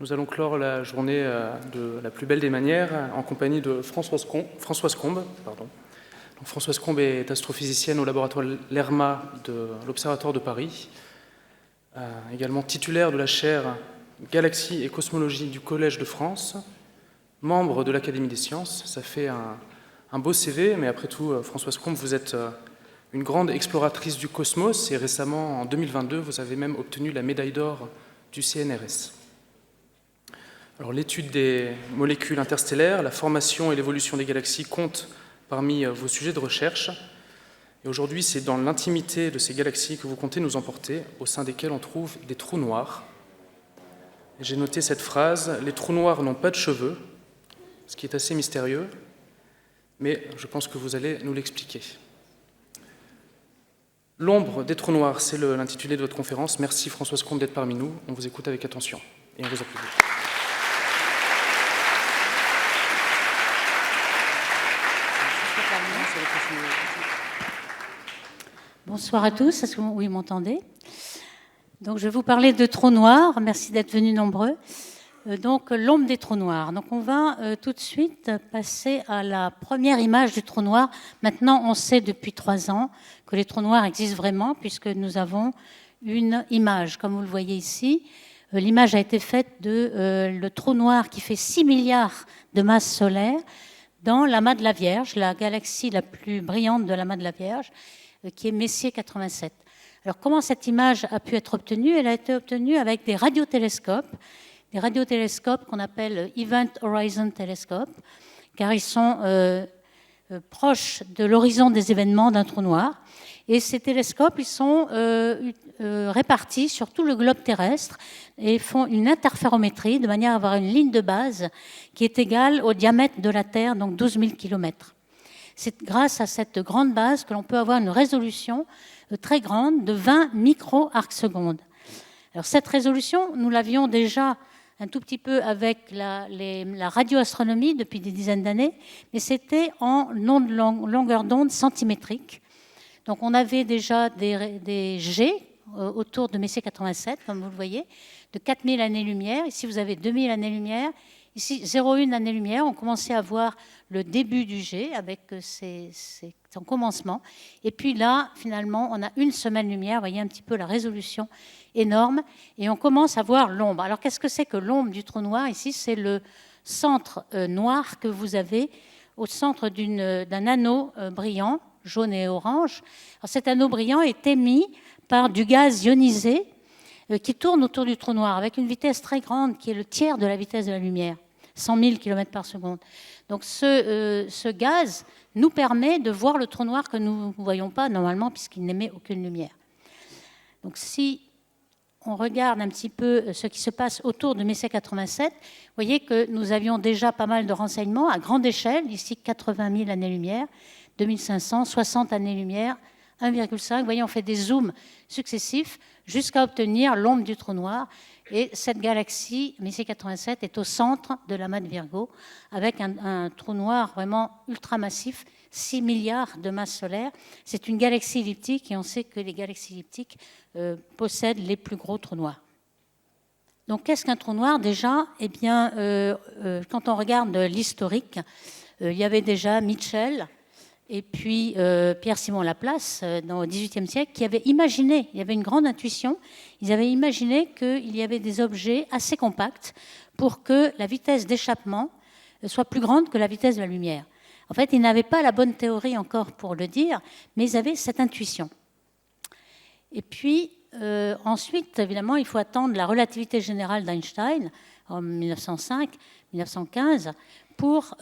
Nous allons clore la journée de la plus belle des manières en compagnie de Françoise Combe. Donc, Françoise Combe est astrophysicienne au laboratoire LERMA de l'Observatoire de Paris, également titulaire de la chaire Galaxie et Cosmologie du Collège de France, membre de l'Académie des Sciences. Ça fait un beau CV, mais après tout, Françoise Combe, vous êtes une grande exploratrice du cosmos et récemment, en 2022, vous avez même obtenu la médaille d'or du CNRS. Alors, l'étude des molécules interstellaires, la formation et l'évolution des galaxies comptent parmi vos sujets de recherche. Et aujourd'hui, c'est dans l'intimité de ces galaxies que vous comptez nous emporter, au sein desquelles on trouve des trous noirs. J'ai noté cette phrase: les trous noirs n'ont pas de cheveux, ce qui est assez mystérieux, mais je pense que vous allez nous l'expliquer. L'ombre des trous noirs, c'est l'intitulé de votre conférence. Merci Françoise Combe d'être parmi nous. On vous écoute avec attention et on vous applaudit. Bonsoir à tous, est-ce que vous m'entendez? Donc, je vais vous parler de trous noirs. Merci d'être venus nombreux. Donc, l'ombre des trous noirs. Donc, on va tout de suite passer à la première image du trou noir. Maintenant, on sait depuis 3 ans que les trous noirs existent vraiment, puisque nous avons une image, comme vous le voyez ici. L'image a été faite de le trou noir qui fait 6 milliards de masses solaires dans l'amas de la Vierge, la galaxie la plus brillante de l'amas de la Vierge, qui est Messier 87. Alors, comment cette image a pu être obtenue? Elle a été obtenue avec des radiotélescopes qu'on appelle Event Horizon Telescope, car ils sont proches de l'horizon des événements d'un trou noir. Et ces télescopes, ils sont répartis sur tout le globe terrestre et font une interférométrie de manière à avoir une ligne de base qui est égale au diamètre de la Terre, donc 12 000 km. C'est grâce à cette grande base que l'on peut avoir une résolution très grande de 20 micro-arcs-secondes. Alors cette résolution, nous l'avions déjà un tout petit peu avec la radioastronomie depuis des dizaines d'années, mais c'était en longueur d'onde centimétrique. Donc on avait déjà des jets autour de Messier 87, comme vous le voyez, de 4000 années-lumière. Ici, vous avez 2000 années-lumière. Ici, 0,1 année-lumière. On commençait à voir le début du jet avec son commencement. Et puis là, finalement, on a 1 semaine-lumière. Vous voyez un petit peu la résolution énorme. Et on commence à voir l'ombre. Alors, qu'est-ce que c'est que l'ombre du trou noir? Ici, c'est le centre noir que vous avez au centre d'un anneau brillant, jaune et orange. Alors, cet anneau brillant est émis par du gaz ionisé qui tourne autour du trou noir avec une vitesse très grande qui est le tiers de la vitesse de la lumière, 100 000 km par seconde. Donc ce gaz nous permet de voir le trou noir que nous ne voyons pas normalement puisqu'il n'émet aucune lumière. Donc si on regarde un petit peu ce qui se passe autour de Messier 87, vous voyez que nous avions déjà pas mal de renseignements à grande échelle, ici 80 000 années-lumière, 2500, 60 années-lumière, 1,5. Vous voyez, on fait des zooms successifs jusqu'à obtenir l'ombre du trou noir. Et cette galaxie, Messier 87, est au centre de l'amas de Virgo, avec un trou noir vraiment ultramassif, 6 milliards de masses solaires. C'est une galaxie elliptique, et on sait que les galaxies elliptiques possèdent les plus gros trous noirs. Donc, qu'est-ce qu'un trou noir déjà? Eh bien, quand on regarde l'historique, il y avait déjà Mitchell, et puis Pierre-Simon Laplace, au XVIIIe siècle, qui avait imaginé, il y avait une grande intuition, ils avaient imaginé qu'il y avait des objets assez compacts pour que la vitesse d'échappement soit plus grande que la vitesse de la lumière. En fait, ils n'avaient pas la bonne théorie encore pour le dire, mais ils avaient cette intuition. Et puis, ensuite, évidemment, il faut attendre la relativité générale d'Einstein en 1905-1915 pour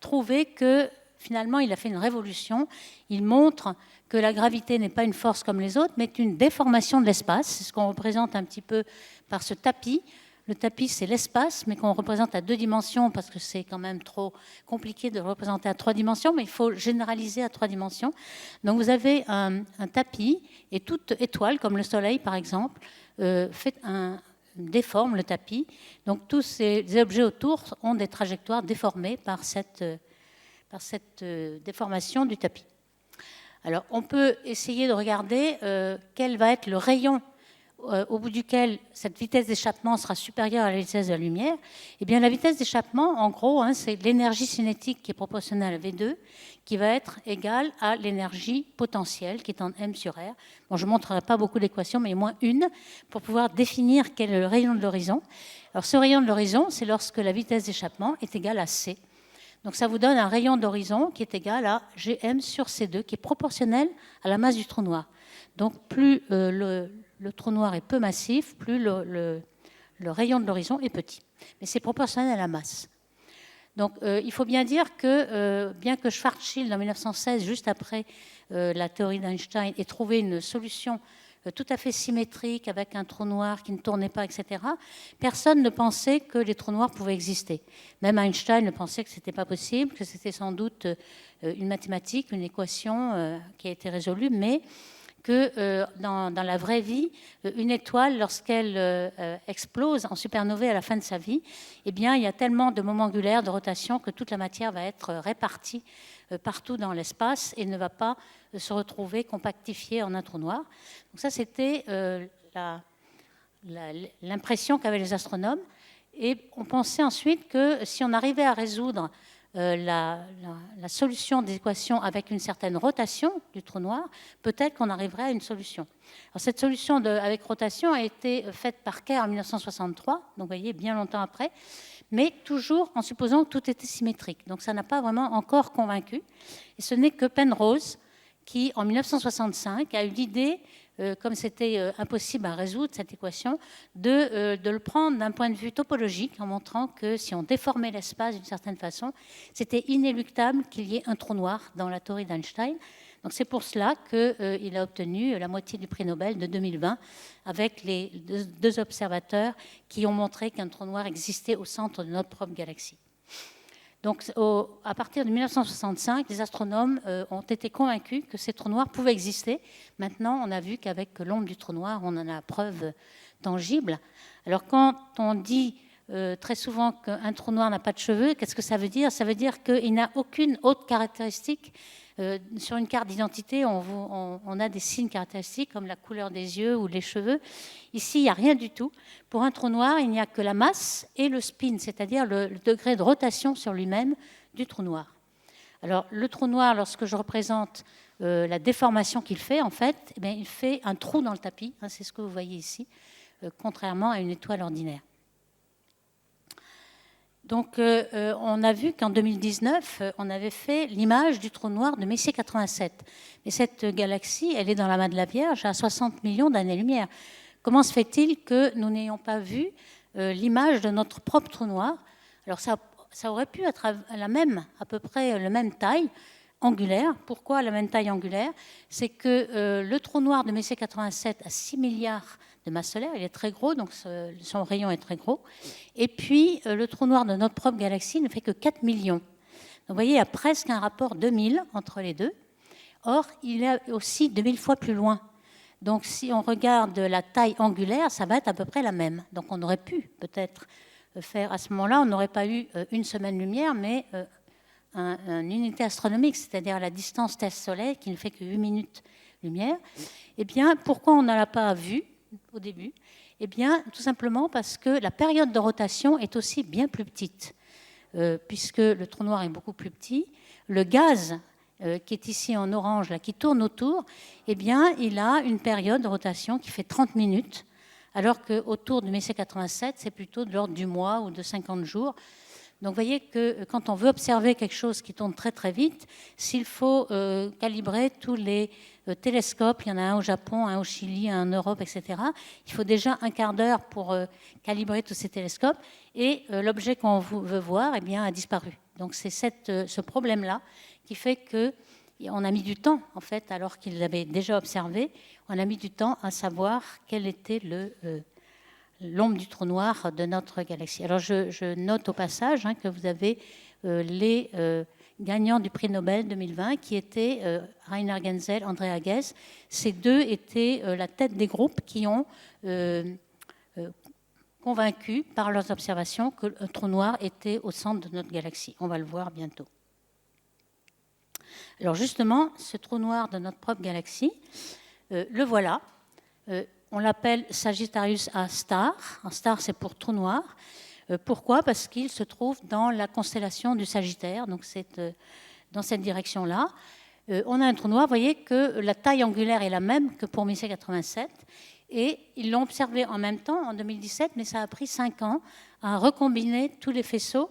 trouver que finalement, il a fait une révolution. Il montre que la gravité n'est pas une force comme les autres, mais une déformation de l'espace. C'est ce qu'on représente un petit peu par ce tapis. Le tapis, c'est l'espace, mais qu'on représente à 2 dimensions, parce que c'est quand même trop compliqué de le représenter à 3 dimensions, mais il faut généraliser à 3 dimensions. Donc vous avez un tapis, et toute étoile, comme le Soleil par exemple, déforme le tapis. Donc tous ces objets autour ont des trajectoires déformées par cette déformation du tapis. Alors, on peut essayer de regarder quel va être le rayon au bout duquel cette vitesse d'échappement sera supérieure à la vitesse de la lumière, eh bien la vitesse d'échappement, en gros, c'est l'énergie cinétique qui est proportionnelle à V2, qui va être égale à l'énergie potentielle, qui est en M sur R. Bon, je ne montrerai pas beaucoup d'équations, mais au moins une, pour pouvoir définir quel est le rayon de l'horizon. Alors ce rayon de l'horizon, c'est lorsque la vitesse d'échappement est égale à C. Donc ça vous donne un rayon d'horizon qui est égal à Gm sur C2, qui est proportionnel à la masse du trou noir. Donc plus le trou noir est peu massif, plus le rayon de l'horizon est petit. Mais c'est proportionnel à la masse. Donc il faut bien dire que, bien que Schwarzschild, en 1916, juste après la théorie d'Einstein, ait trouvé une solution tout à fait symétrique, avec un trou noir qui ne tournait pas, etc., personne ne pensait que les trous noirs pouvaient exister. Même Einstein pensait que ce n'était pas possible, que c'était sans doute une mathématique, une équation qui a été résolue, mais que dans la vraie vie, une étoile, lorsqu'elle explose en supernovae à la fin de sa vie, eh bien, il y a tellement de moments angulaires de rotation que toute la matière va être répartie partout dans l'espace et ne va pas se retrouver compactifiée en un trou noir. Donc ça, c'était l'impression qu'avaient les astronomes. Et on pensait ensuite que si on arrivait à résoudre la solution des équations avec une certaine rotation du trou noir, peut-être qu'on arriverait à une solution. Alors, cette solution avec rotation a été faite par Kerr en 1963, donc vous voyez, bien longtemps après, mais toujours en supposant que tout était symétrique. Donc ça n'a pas vraiment encore convaincu. Et ce n'est que Penrose qui, en 1965, a eu l'idée, comme c'était impossible à résoudre cette équation, de le prendre d'un point de vue topologique, en montrant que si on déformait l'espace d'une certaine façon, c'était inéluctable qu'il y ait un trou noir dans la théorie d'Einstein. Donc c'est pour cela qu'il a obtenu la moitié du prix Nobel de 2020 avec les deux observateurs qui ont montré qu'un trou noir existait au centre de notre propre galaxie. Donc à partir de 1965, les astronomes ont été convaincus que ces trous noirs pouvaient exister. Maintenant, on a vu qu'avec l'ombre du trou noir, on en a la preuve tangible. Alors quand on dit très souvent qu'un trou noir n'a pas de cheveux, qu'est-ce que ça veut dire? Ça veut dire qu'il n'a aucune autre caractéristique. Sur une carte d'identité, on a des signes caractéristiques comme la couleur des yeux ou les cheveux. Ici, il n'y a rien du tout. Pour un trou noir, il n'y a que la masse et le spin, c'est-à-dire le degré de rotation sur lui-même du trou noir. Alors, le trou noir, lorsque je représente la déformation qu'il fait, en fait, eh bien, il fait un trou dans le tapis. Hein, c'est ce que vous voyez ici, contrairement à une étoile ordinaire. Donc, on a vu qu'en 2019, on avait fait l'image du trou noir de Messier 87. Mais cette galaxie, elle est dans la main de la Vierge à 60 millions d'années-lumière. Comment se fait-il que nous n'ayons pas vu l'image de notre propre trou noir? Alors, ça aurait pu être à peu près la même taille angulaire. Pourquoi la même taille angulaire? C'est que le trou noir de Messier 87 a 6 milliards de masse solaire, il est très gros, donc son rayon est très gros. Et puis, le trou noir de notre propre galaxie ne fait que 4 millions. Donc, vous voyez, il y a presque un rapport 2000 entre les deux. Or, il est aussi 2000 fois plus loin. Donc, si on regarde la taille angulaire, ça va être à peu près la même. Donc, on aurait pu peut-être faire, à ce moment-là, on n'aurait pas eu une semaine-lumière, mais une unité astronomique, c'est-à-dire la distance Terre-Soleil, qui ne fait que 8 minutes-lumière. Eh bien, pourquoi on ne l'a pas vu au début? Eh bien, tout simplement parce que la période de rotation est aussi bien plus petite, puisque le trou noir est beaucoup plus petit. Le gaz qui est ici en orange, là, qui tourne autour, eh bien, il a une période de rotation qui fait 30 minutes, alors qu'autour du Messier 87, c'est plutôt de l'ordre du mois ou de 50 jours. Donc, vous voyez que quand on veut observer quelque chose qui tourne très, très vite, s'il faut calibrer tous les télescopes, il y en a un au Japon, un au Chili, un en Europe, etc., il faut déjà un quart d'heure pour calibrer tous ces télescopes, et l'objet qu'on veut voir, eh bien, a disparu. Donc, c'est ce problème-là qui fait qu'on a mis du temps, en fait, alors qu'il l'avait déjà observé, on a mis du temps à savoir quel était l'ombre du trou noir de notre galaxie. Alors, je note au passage que vous avez les gagnants du prix Nobel 2020, qui étaient Rainer Genzel, André Hagues. Ces deux étaient la tête des groupes qui ont convaincu par leurs observations que le trou noir était au centre de notre galaxie. On va le voir bientôt. Alors justement, ce trou noir de notre propre galaxie, le voilà. On l'appelle Sagittarius A star. Un star, c'est pour trou noir. Pourquoi? Parce qu'il se trouve dans la constellation du Sagittaire, donc c'est dans cette direction-là. On a un trou noir, vous voyez que la taille angulaire est la même que pour Messier 87, et ils l'ont observé en même temps en 2017, mais ça a pris 5 ans à recombiner tous les faisceaux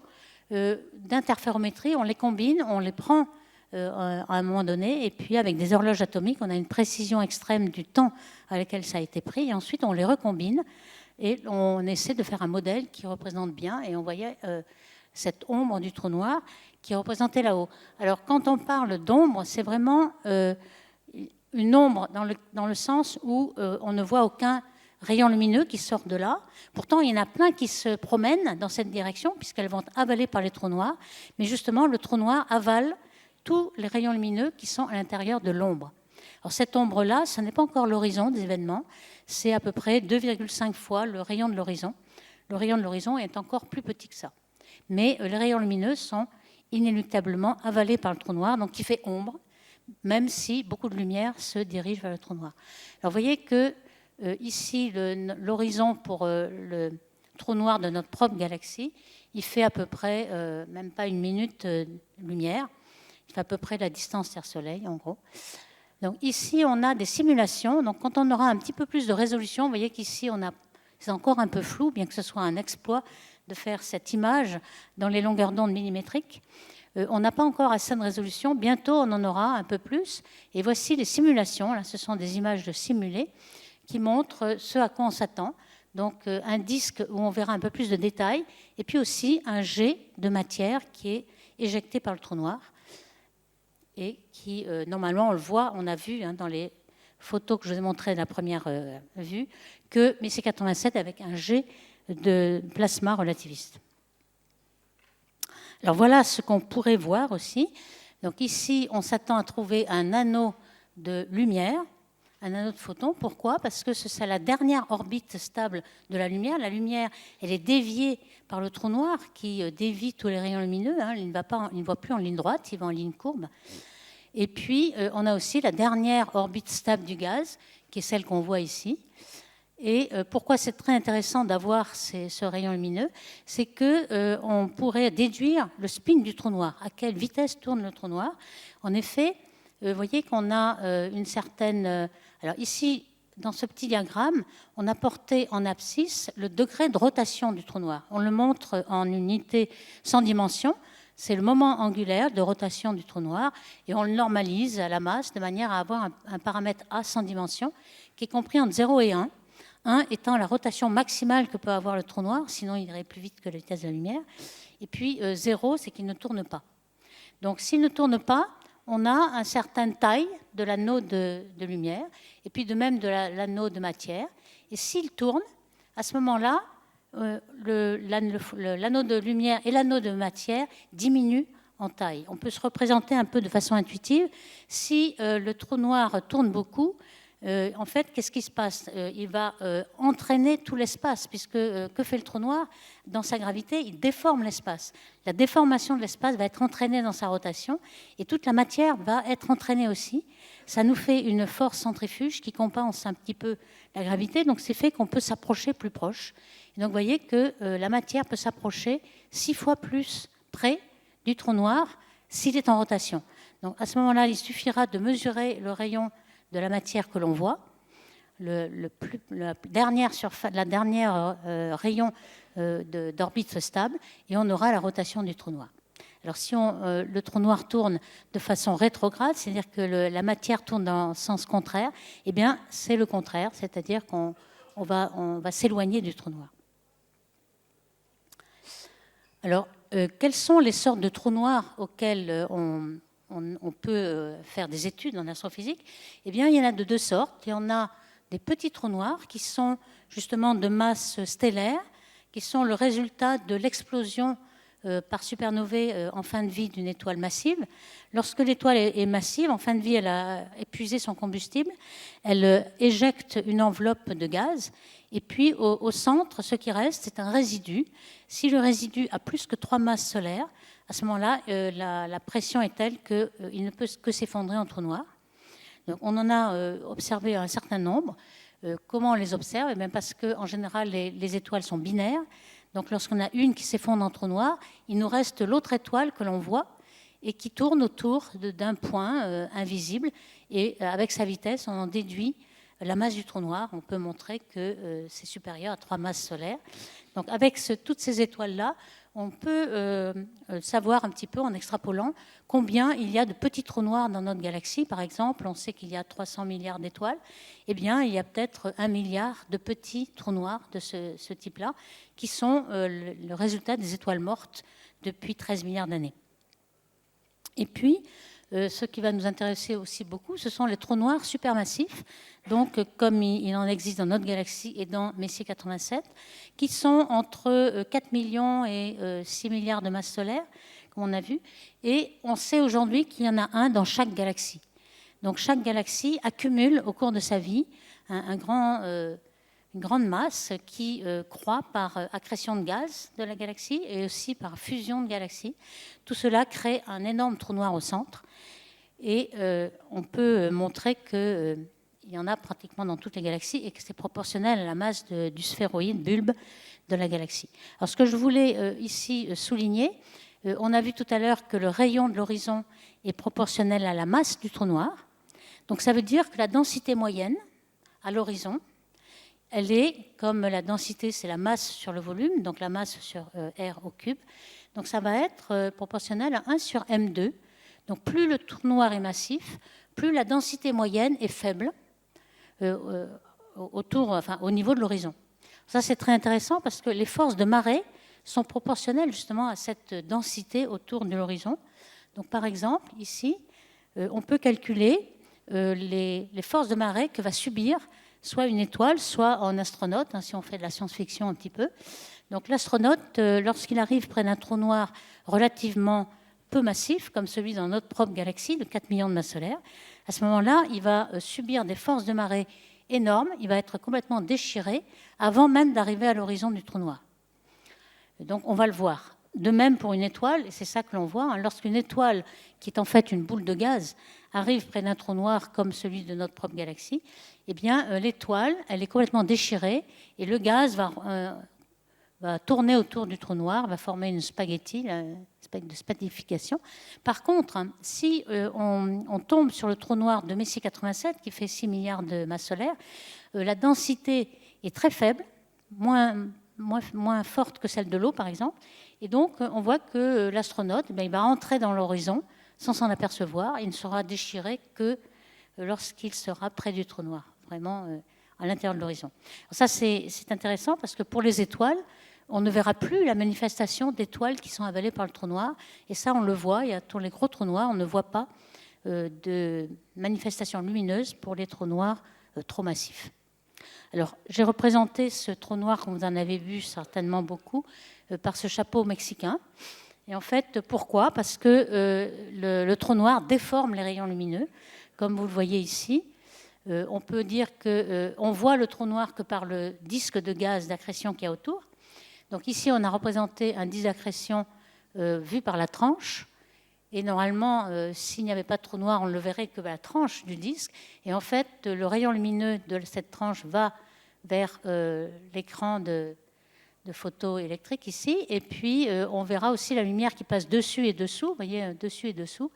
d'interférométrie. On les combine, on les prend à un moment donné, et puis avec des horloges atomiques, on a une précision extrême du temps à laquelle ça a été pris, et ensuite on les recombine, et on essaie de faire un modèle qui représente bien, et on voyait cette ombre du trou noir qui est représentée là-haut. Alors quand on parle d'ombre, c'est vraiment une ombre dans le sens où on ne voit aucun rayon lumineux qui sort de là. Pourtant, il y en a plein qui se promènent dans cette direction, puisqu'elles vont être avalées par les trous noirs, mais justement, le trou noir avale tous les rayons lumineux qui sont à l'intérieur de l'ombre. Alors cette ombre-là, ce n'est pas encore l'horizon des événements, c'est à peu près 2,5 fois le rayon de l'horizon. Le rayon de l'horizon est encore plus petit que ça. Mais les rayons lumineux sont inéluctablement avalés par le trou noir, donc qui fait ombre, même si beaucoup de lumière se dirige vers le trou noir. Alors vous voyez que ici, l'horizon pour le trou noir de notre propre galaxie, il fait à peu près, même pas une minute de lumière. Il fait à peu près la distance Terre-Soleil, en gros. Donc ici, on a des simulations. Donc quand on aura un petit peu plus de résolution, vous voyez qu'ici, c'est encore un peu flou, bien que ce soit un exploit de faire cette image dans les longueurs d'onde millimétriques. On n'a pas encore assez de résolution. Bientôt, on en aura un peu plus. Et voici les simulations. Là, ce sont des images de simulés qui montrent ce à quoi on s'attend. Donc un disque où on verra un peu plus de détails. Et puis aussi un jet de matière qui est éjecté par le trou noir. Et qui, normalement, on le voit, on a vu dans les photos que je vous ai montrées de la première vue, que Messier 87 avec un jet de plasma relativiste. Alors voilà ce qu'on pourrait voir aussi. Donc ici, on s'attend à trouver un anneau de lumière, un anneau de photons. Pourquoi? Parce que c'est la dernière orbite stable de la lumière. La lumière, elle est déviée par le trou noir qui dévie tous les rayons lumineux. Il ne voit plus en ligne droite, il va en ligne courbe. Et puis, on a aussi la dernière orbite stable du gaz, qui est celle qu'on voit ici. Et pourquoi c'est très intéressant d'avoir ce rayon lumineux? C'est qu'on pourrait déduire le spin du trou noir, à quelle vitesse tourne le trou noir. En effet, vous voyez qu'on a une certaine... alors ici, dans ce petit diagramme, on a porté en abscisse le degré de rotation du trou noir. On le montre en unité sans dimension. C'est le moment angulaire de rotation du trou noir. Et on le normalise à la masse de manière à avoir un paramètre A sans dimension qui est compris entre 0 et 1. 1 étant la rotation maximale que peut avoir le trou noir, sinon il irait plus vite que la vitesse de la lumière. Et puis 0, c'est qu'il ne tourne pas. Donc s'il ne tourne pas, on a une certaine taille de l'anneau de lumière, et puis de même de l'anneau de matière. Et s'il tourne, à ce moment-là, l'anneau de lumière et l'anneau de matière diminuent en taille. On peut se représenter un peu de façon intuitive. Si le trou noir tourne beaucoup, en fait, qu'est-ce qui se passe? Il va entraîner tout l'espace, puisque que fait le trou noir? Dans sa gravité, il déforme l'espace. La déformation de l'espace va être entraînée dans sa rotation, et toute la matière va être entraînée aussi. Ça nous fait une force centrifuge qui compense un petit peu la gravité, donc c'est fait qu'on peut s'approcher plus proche. Et donc vous voyez que la matière peut s'approcher 6 fois plus près du trou noir s'il est en rotation. Donc à ce moment-là, il suffira de mesurer le rayon de la matière que l'on voit, la dernière rayon d'orbite stable, et on aura la rotation du trou noir. Alors si le trou noir tourne de façon rétrograde, c'est-à-dire que la matière tourne dans le sens contraire, eh bien c'est le contraire, c'est-à-dire qu'on va s'éloigner du trou noir. Alors, quelles sont les sortes de trous noirs auxquels on peut faire des études en astrophysique? Eh bien, il y en a de deux sortes. Il y en a des petits trous noirs qui sont justement de masse stellaire, qui sont le résultat de l'explosion par supernovae en fin de vie d'une étoile massive. Lorsque l'étoile est massive, en fin de vie, elle a épuisé son combustible, elle éjecte une enveloppe de gaz, et puis au centre, ce qui reste, c'est un résidu. Si le résidu a plus que 3 masses solaires, à ce moment-là, la pression est telle qu'il ne peut que s'effondrer en trou noir. Donc, on en a observé un certain nombre. Comment on les observe? Et même parce qu'en général, les étoiles sont binaires. Donc lorsqu'on a une qui s'effondre dans un trou noir, il nous reste l'autre étoile que l'on voit et qui tourne autour d'un point invisible. Et avec sa vitesse, on en déduit la masse du trou noir. On peut montrer que c'est supérieur à 3 masses solaires. Donc avec toutes ces étoiles-là, on peut savoir un petit peu en extrapolant combien il y a de petits trous noirs dans notre galaxie. Par exemple, on sait qu'il y a 300 milliards d'étoiles. Eh bien, il y a peut-être 1 milliard de petits trous noirs de ce type-là qui sont le résultat des étoiles mortes depuis 13 milliards d'années. Et puis, ce qui va nous intéresser aussi beaucoup, ce sont les trous noirs supermassifs, donc comme il en existe dans notre galaxie et dans Messier 87, qui sont entre 4 millions et 6 milliards de masses solaires, comme on a vu, et on sait aujourd'hui qu'il y en a un dans chaque galaxie. Donc chaque galaxie accumule au cours de sa vie une grande masse qui croît par accrétion de gaz de la galaxie et aussi par fusion de galaxies. Tout cela crée un énorme trou noir au centre. Et on peut montrer qu'il y en a pratiquement dans toutes les galaxies et que c'est proportionnel à la masse du sphéroïde bulbe de la galaxie. Alors ce que je voulais ici souligner, on a vu tout à l'heure que le rayon de l'horizon est proportionnel à la masse du trou noir. Donc ça veut dire que la densité moyenne à l'horizon, elle est, comme la densité, c'est la masse sur le volume, donc la masse sur R au cube. Donc ça va être proportionnel à 1 sur M2. Donc plus le trou noir est massif, plus la densité moyenne est faible au niveau de l'horizon. Ça, c'est très intéressant parce que les forces de marée sont proportionnelles justement à cette densité autour de l'horizon. Donc par exemple, ici, on peut calculer les forces de marée que va subir soit une étoile, soit un astronaute, si on fait de la science-fiction un petit peu. Donc l'astronaute, lorsqu'il arrive près d'un trou noir relativement peu massif, comme celui dans notre propre galaxie, de 4 millions de masses solaires, à ce moment-là, il va subir des forces de marée énormes, il va être complètement déchiré avant même d'arriver à l'horizon du trou noir. Donc on va le voir. De même pour une étoile, et c'est ça que l'on voit, lorsqu'une étoile, qui est en fait une boule de gaz, arrive près d'un trou noir comme celui de notre propre galaxie, eh bien l'étoile, elle est complètement déchirée et le gaz va tourner autour du trou noir, va former une spaghetti, de spaghettification. Par contre, si on tombe sur le trou noir de Messier 87, qui fait 6 milliards de masses solaires, la densité est très faible, moins forte que celle de l'eau, par exemple. Et donc, on voit que l'astronaute, il va entrer dans l'horizon sans s'en apercevoir. Il ne sera déchiré que lorsqu'il sera près du trou noir, vraiment à l'intérieur de l'horizon. Ça, c'est intéressant parce que pour les étoiles, on ne verra plus la manifestation d'étoiles qui sont avalées par le trou noir. Et ça, on le voit, il y a tous les gros trous noirs, on ne voit pas de manifestation lumineuse pour les trous noirs trop massifs. Alors, j'ai représenté ce trou noir, comme vous en avez vu certainement beaucoup, par ce chapeau mexicain. Et en fait, pourquoi? Parce que le trou noir déforme les rayons lumineux, comme vous le voyez ici. On peut dire qu'on voit le trou noir que par le disque de gaz d'accrétion qu'il y a autour. Donc ici, on a représenté un disque d'accrétion vu par la tranche. Et normalement, s'il n'y avait pas de trou noir, on ne le verrait que par la tranche du disque. Et en fait, le rayon lumineux de cette tranche va vers l'écran de photo électrique ici. Et puis, on verra aussi la lumière qui passe dessus et dessous. Vous voyez, dessus et dessous.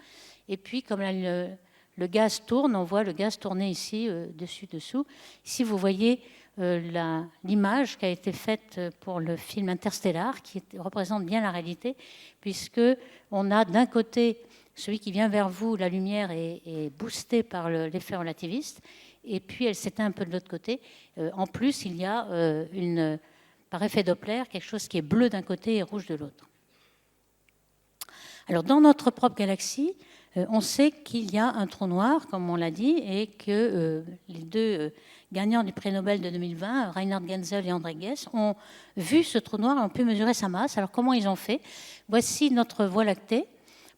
Et puis, comme le gaz tourne, on voit le gaz tourner ici, dessus-dessous. Ici, vous voyez l'image qui a été faite pour le film Interstellar, qui représente bien la réalité, puisqu'on a d'un côté celui qui vient vers vous, la lumière est boostée par l'effet relativiste, et puis elle s'éteint un peu de l'autre côté. En plus, il y a par effet Doppler, quelque chose qui est bleu d'un côté et rouge de l'autre. Alors, dans notre propre galaxie, on sait qu'il y a un trou noir, comme on l'a dit, et que les deux gagnants du prix Nobel de 2020, Reinhard Genzel et André Ghez, ont vu ce trou noir et ont pu mesurer sa masse. Alors, comment ils ont fait? Voici notre Voie lactée.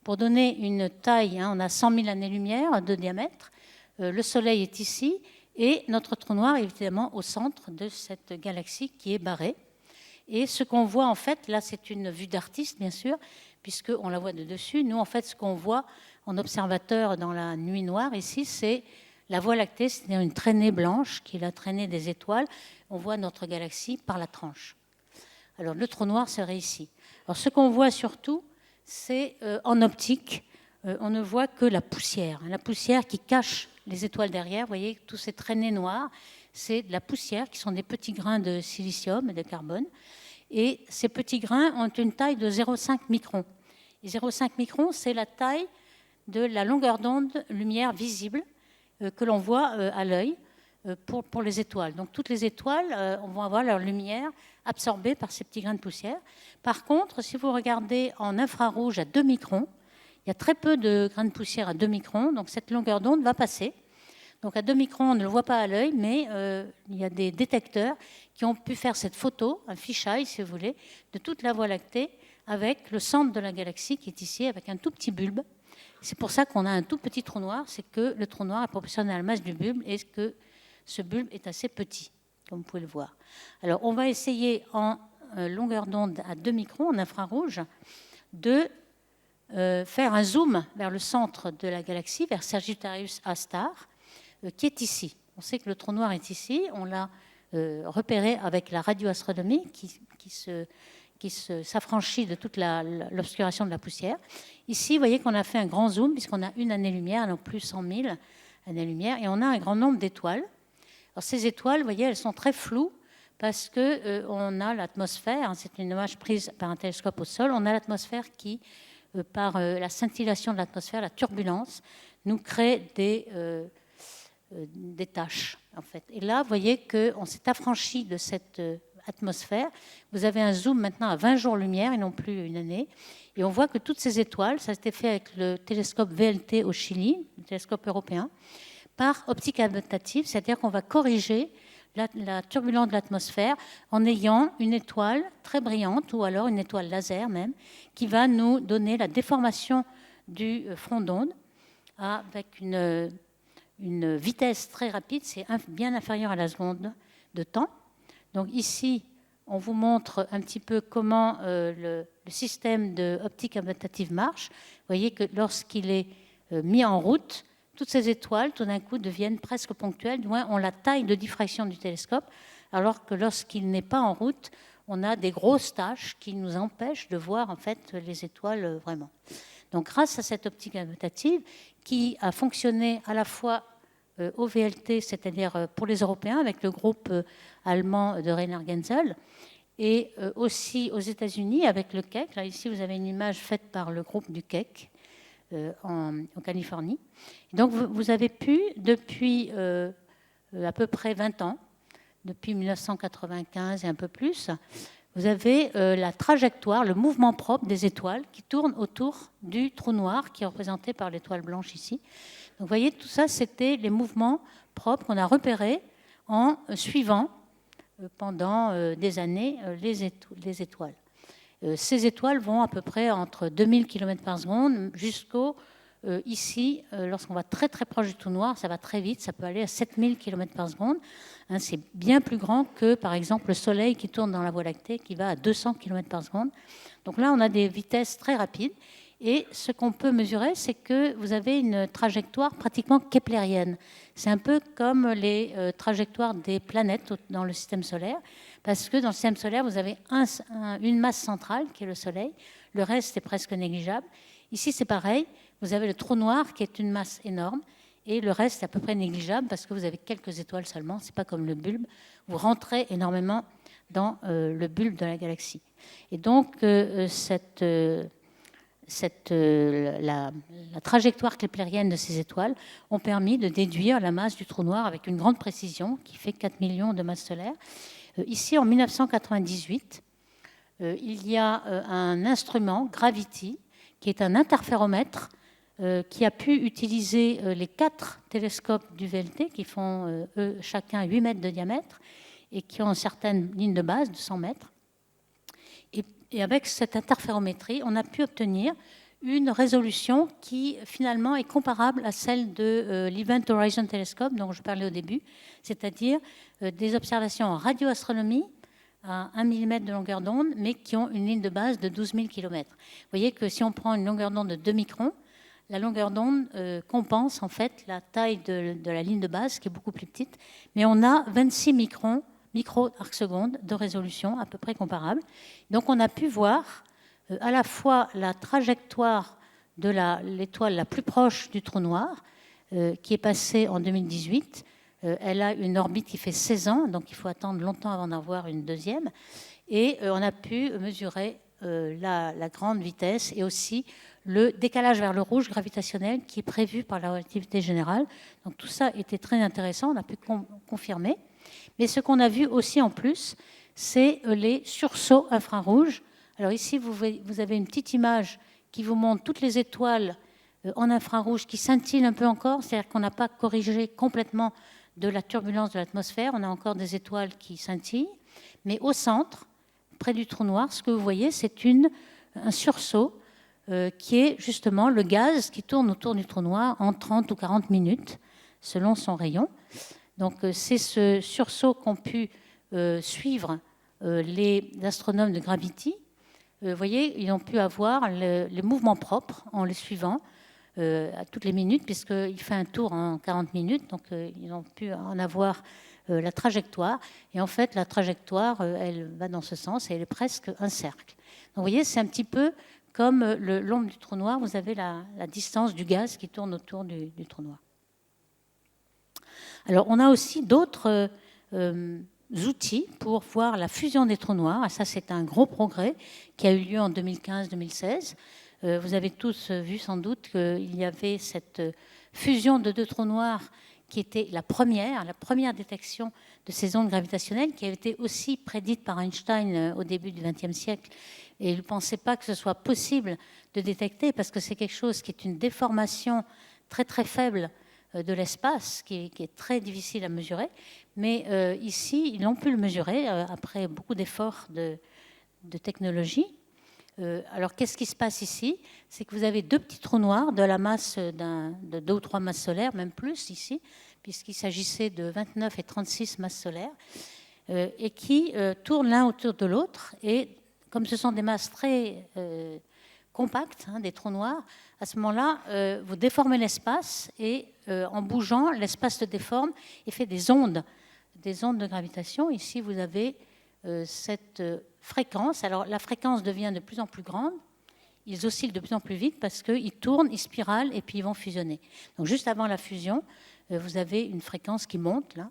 Pour donner une taille, on a 100 000 années-lumière de diamètre. Le Soleil est ici, et notre trou noir est évidemment au centre de cette galaxie qui est barrée. Et ce qu'on voit, en fait, là, c'est une vue d'artiste, bien sûr, puisqu'on la voit de dessus. Nous, en fait, ce qu'on voit en observateur dans la nuit noire, ici, c'est La Voie lactée, c'est une traînée blanche qui est la traînée des étoiles. On voit notre galaxie par la tranche. Alors, le trou noir serait ici. Alors, ce qu'on voit surtout, c'est en optique, on ne voit que la poussière qui cache les étoiles derrière. Vous voyez, tous ces traînées noires, c'est de la poussière qui sont des petits grains de silicium et de carbone. Et ces petits grains ont une taille de 0,5 microns. Et 0,5 microns, c'est la taille de la longueur d'onde lumière visible que l'on voit à l'œil pour les étoiles. Donc toutes les étoiles vont avoir leur lumière absorbée par ces petits grains de poussière. Par contre, si vous regardez en infrarouge à 2 microns, il y a très peu de grains de poussière à 2 microns, donc cette longueur d'onde va passer. Donc à 2 microns, on ne le voit pas à l'œil, mais il y a des détecteurs qui ont pu faire cette photo, un fisheye si vous voulez, de toute la Voie lactée avec le centre de la galaxie qui est ici, avec un tout petit bulbe. C'est pour ça qu'on a un tout petit trou noir, c'est que le trou noir est proportionnel à la masse du bulbe et que ce bulbe est assez petit, comme vous pouvez le voir. Alors on va essayer en longueur d'onde à 2 microns, en infrarouge, de faire un zoom vers le centre de la galaxie, vers Sagittarius A star, qui est ici. On sait que le trou noir est ici, on l'a repéré avec la radioastronomie qui s'affranchit de toute l'obscuration de la poussière. Ici, vous voyez qu'on a fait un grand zoom, puisqu'on a une année-lumière, non plus 100 000 années-lumière, et on a un grand nombre d'étoiles. Alors ces étoiles, vous voyez, elles sont très floues, parce qu'on a l'atmosphère, c'est une image prise par un télescope au sol, on a l'atmosphère qui, par la scintillation de l'atmosphère, la turbulence, nous crée des taches, en fait. Et là, vous voyez qu'on s'est affranchi de cette atmosphère. Vous avez un zoom maintenant à 20 jours-lumière et non plus une année. Et on voit que toutes ces étoiles, ça a été fait avec le télescope VLT au Chili, le télescope européen, par optique adaptative, c'est-à-dire qu'on va corriger la turbulence de l'atmosphère en ayant une étoile très brillante, ou alors une étoile laser même, qui va nous donner la déformation du front d'onde avec une vitesse très rapide, c'est bien inférieur à la seconde de temps. Donc ici, on vous montre un petit peu comment le système de optique adaptative marche. Vous voyez que lorsqu'il est mis en route, toutes ces étoiles, tout d'un coup, deviennent presque ponctuelles, du moins ont la taille de diffraction du télescope, alors que lorsqu'il n'est pas en route, on a des grosses taches qui nous empêchent de voir en fait les étoiles vraiment. Donc grâce à cette optique adaptative qui a fonctionné à la fois au VLT, c'est-à-dire pour les Européens, avec le groupe allemand de Rainer Genzel, et aussi aux États-Unis avec le Keck. Là, ici, vous avez une image faite par le groupe du Keck en Californie. Et donc, vous avez pu, depuis à peu près 20 ans, depuis 1995 et un peu plus, vous avez la trajectoire, le mouvement propre des étoiles qui tournent autour du trou noir qui est représenté par l'étoile blanche ici. Donc, vous voyez, tout ça, c'était les mouvements propres qu'on a repérés en suivant pendant des années les étoiles. Ces étoiles vont à peu près entre 2000 km par seconde jusqu'au, ici, lorsqu'on va très très proche du trou noir, ça va très vite, ça peut aller à 7000 km par seconde. Hein, c'est bien plus grand que, par exemple, le Soleil qui tourne dans la Voie lactée, qui va à 200 km par seconde. Donc là, on a des vitesses très rapides. Et ce qu'on peut mesurer, c'est que vous avez une trajectoire pratiquement keplérienne. C'est un peu comme les trajectoires des planètes dans le système solaire, parce que dans le système solaire, vous avez une masse centrale, qui est le Soleil. Le reste est presque négligeable. Ici, c'est pareil. Vous avez le trou noir, qui est une masse énorme, et le reste est à peu près négligeable, parce que vous avez quelques étoiles seulement. Ce n'est pas comme le bulbe. Vous rentrez énormément dans le bulbe de la galaxie. Et donc, la trajectoire keplérienne de ces étoiles ont permis de déduire la masse du trou noir avec une grande précision qui fait 4 millions de masses solaires. Ici, en 1998, il y a un instrument, Gravity, qui est un interféromètre qui a pu utiliser les 4 télescopes du VLT qui font chacun 8 mètres de diamètre et qui ont certaines lignes de base de 100 mètres. Et avec cette interférométrie, on a pu obtenir une résolution qui finalement est comparable à celle de l'Event Horizon Telescope dont je parlais au début, c'est-à-dire des observations en radioastronomie à 1 mm de longueur d'onde, mais qui ont une ligne de base de 12 000 km. Vous voyez que si on prend une longueur d'onde de 2 microns, la longueur d'onde compense en fait la taille de la ligne de base qui est beaucoup plus petite, mais on a 26 micro-arcs-secondes de résolution à peu près comparable. Donc on a pu voir à la fois la trajectoire de l'étoile la plus proche du trou noir, qui est passée en 2018. Elle a une orbite qui fait 16 ans, donc il faut attendre longtemps avant d'en voir une deuxième. Et on a pu mesurer la grande vitesse et aussi le décalage vers le rouge gravitationnel qui est prévu par la relativité générale. Donc tout ça était très intéressant, on a pu confirmer. Mais ce qu'on a vu aussi en plus, c'est les sursauts infrarouges. Alors ici, vous avez une petite image qui vous montre toutes les étoiles en infrarouge qui scintillent un peu encore, c'est-à-dire qu'on n'a pas corrigé complètement de la turbulence de l'atmosphère, on a encore des étoiles qui scintillent. Mais au centre, près du trou noir, ce que vous voyez, c'est un sursaut qui est justement le gaz qui tourne autour du trou noir en 30 ou 40 minutes, selon son rayon. Donc c'est ce sursaut qu'ont pu suivre les astronomes de Gravity. Vous voyez, ils ont pu avoir les mouvements propres en les suivant à toutes les minutes, puisqu'il fait un tour en 40 minutes, donc ils ont pu en avoir la trajectoire. Et en fait, la trajectoire, elle va dans ce sens et elle est presque un cercle. Donc vous voyez, c'est un petit peu comme l'ombre du trou noir, vous avez la distance du gaz qui tourne autour du trou noir. Alors, on a aussi d'autres outils pour voir la fusion des trous noirs. Et ça, c'est un gros progrès qui a eu lieu en 2015-2016. Vous avez tous vu sans doute qu'il y avait cette fusion de deux trous noirs qui était la première détection de ces ondes gravitationnelles, qui avait été aussi prédite par Einstein au début du XXe siècle. Et il ne pensait pas que ce soit possible de détecter, parce que c'est quelque chose qui est une déformation très très faible de l'espace, qui est très difficile à mesurer. Mais ici, ils ont pu le mesurer après beaucoup d'efforts de technologie. Alors, qu'est-ce qui se passe ici? C'est que vous avez deux petits trous noirs de la masse de 2 ou 3 masses solaires, même plus ici, puisqu'il s'agissait de 29 et 36 masses solaires, et qui tournent l'un autour de l'autre. Et comme ce sont des masses très compactes, des trous noirs, à ce moment-là, vous déformez l'espace et en bougeant, l'espace se déforme et fait des ondes de gravitation. Ici, vous avez cette fréquence. Alors, la fréquence devient de plus en plus grande. Ils oscillent de plus en plus vite parce qu'ils tournent, ils spiralent et puis ils vont fusionner. Donc, juste avant la fusion, vous avez une fréquence qui monte là.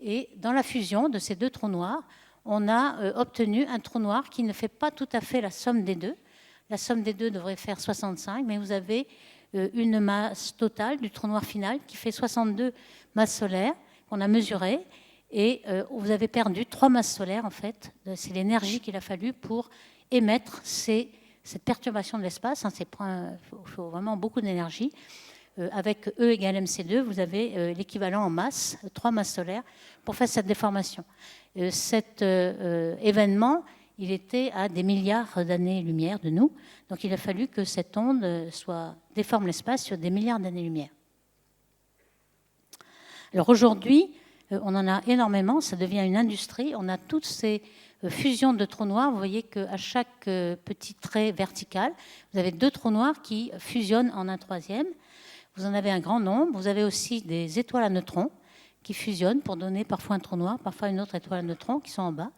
Et dans la fusion de ces deux trous noirs, on a obtenu un trou noir qui ne fait pas tout à fait la somme des deux. La somme des deux devrait faire 65, mais vous avez une masse totale du trou noir final qui fait 62 masses solaires qu'on a mesurées. Et vous avez perdu 3 masses solaires, en fait. C'est l'énergie qu'il a fallu pour émettre cette perturbation de l'espace. Il faut vraiment beaucoup d'énergie. Avec E égale mc2, vous avez l'équivalent en masse, 3 masses solaires, pour faire cette déformation. Cet événement, il était à des milliards d'années-lumière de nous. Donc il a fallu que cette onde déforme l'espace sur des milliards d'années-lumière. Alors aujourd'hui, on en a énormément, ça devient une industrie. On a toutes ces fusions de trous noirs. Vous voyez qu'à chaque petit trait vertical, vous avez 2 trous noirs qui fusionnent en un troisième. Vous en avez un grand nombre. Vous avez aussi des étoiles à neutrons qui fusionnent pour donner parfois un trou noir, parfois une autre étoile à neutrons qui sont en bas.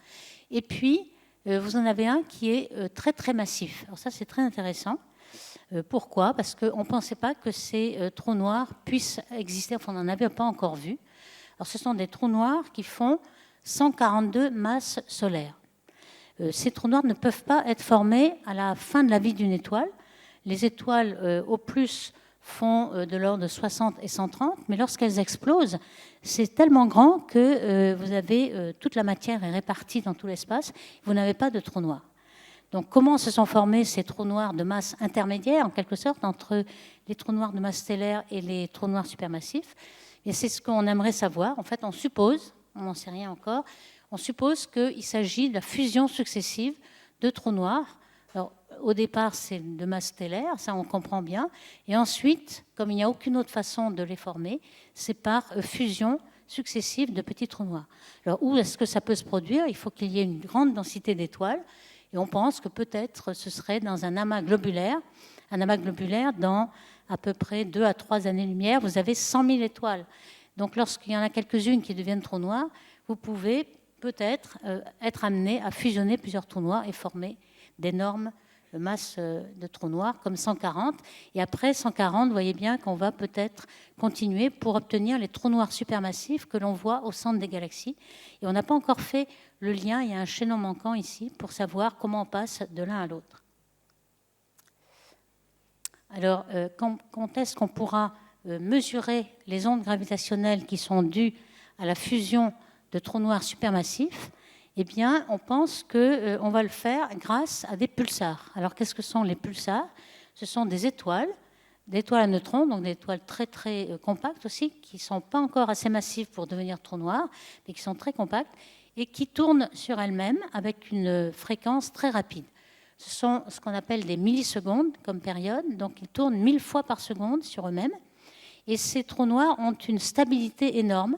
Et puis, vous en avez un qui est très, très massif. Alors ça, c'est très intéressant. Pourquoi? Parce qu'on ne pensait pas que ces trous noirs puissent exister. Enfin, on n'en avait pas encore vu. Alors, ce sont des trous noirs qui font 142 masses solaires. Ces trous noirs ne peuvent pas être formés à la fin de la vie d'une étoile. Les étoiles, au plus, font de l'ordre de 60 et 130, mais lorsqu'elles explosent, c'est tellement grand que vous avez toute la matière est répartie dans tout l'espace. Vous n'avez pas de trous noirs. Donc, comment se sont formés ces trous noirs de masse intermédiaire, en quelque sorte, entre les trous noirs de masse stellaire et les trous noirs supermassifs? Et c'est ce qu'on aimerait savoir. En fait, on suppose, on n'en sait rien encore, on suppose qu'il s'agit de la fusion successive de trous noirs. Alors, au départ, c'est de masse stellaire, ça on comprend bien. Et ensuite, comme il n'y a aucune autre façon de les former, c'est par fusion successive de petits trous noirs. Alors, où est-ce que ça peut se produire? Il faut qu'il y ait une grande densité d'étoiles. Et on pense que peut-être ce serait dans un amas globulaire. Un amas globulaire, dans à peu près 2 à 3 années-lumière, vous avez 100 000 étoiles. Donc lorsqu'il y en a quelques-unes qui deviennent trous noirs, vous pouvez peut-être être amené à fusionner plusieurs trous noirs et former d'énormes masses de trous noirs comme 140. Et après 140, vous voyez bien qu'on va peut-être continuer pour obtenir les trous noirs supermassifs que l'on voit au centre des galaxies. Et on n'a pas encore fait le lien, il y a un chaînon manquant ici pour savoir comment on passe de l'un à l'autre. Alors, quand est-ce qu'on pourra mesurer les ondes gravitationnelles qui sont dues à la fusion de trous noirs supermassifs? Eh bien, on pense qu'on va le faire grâce à des pulsars. Alors, qu'est-ce que sont les pulsars? Ce sont des étoiles à neutrons, donc des étoiles très, très compactes aussi, qui ne sont pas encore assez massives pour devenir trous noirs, mais qui sont très compactes et qui tournent sur elles-mêmes avec une fréquence très rapide. Ce sont ce qu'on appelle des millisecondes comme période, donc ils tournent 1000 fois par seconde sur eux-mêmes. Et ces trous noirs ont une stabilité énorme,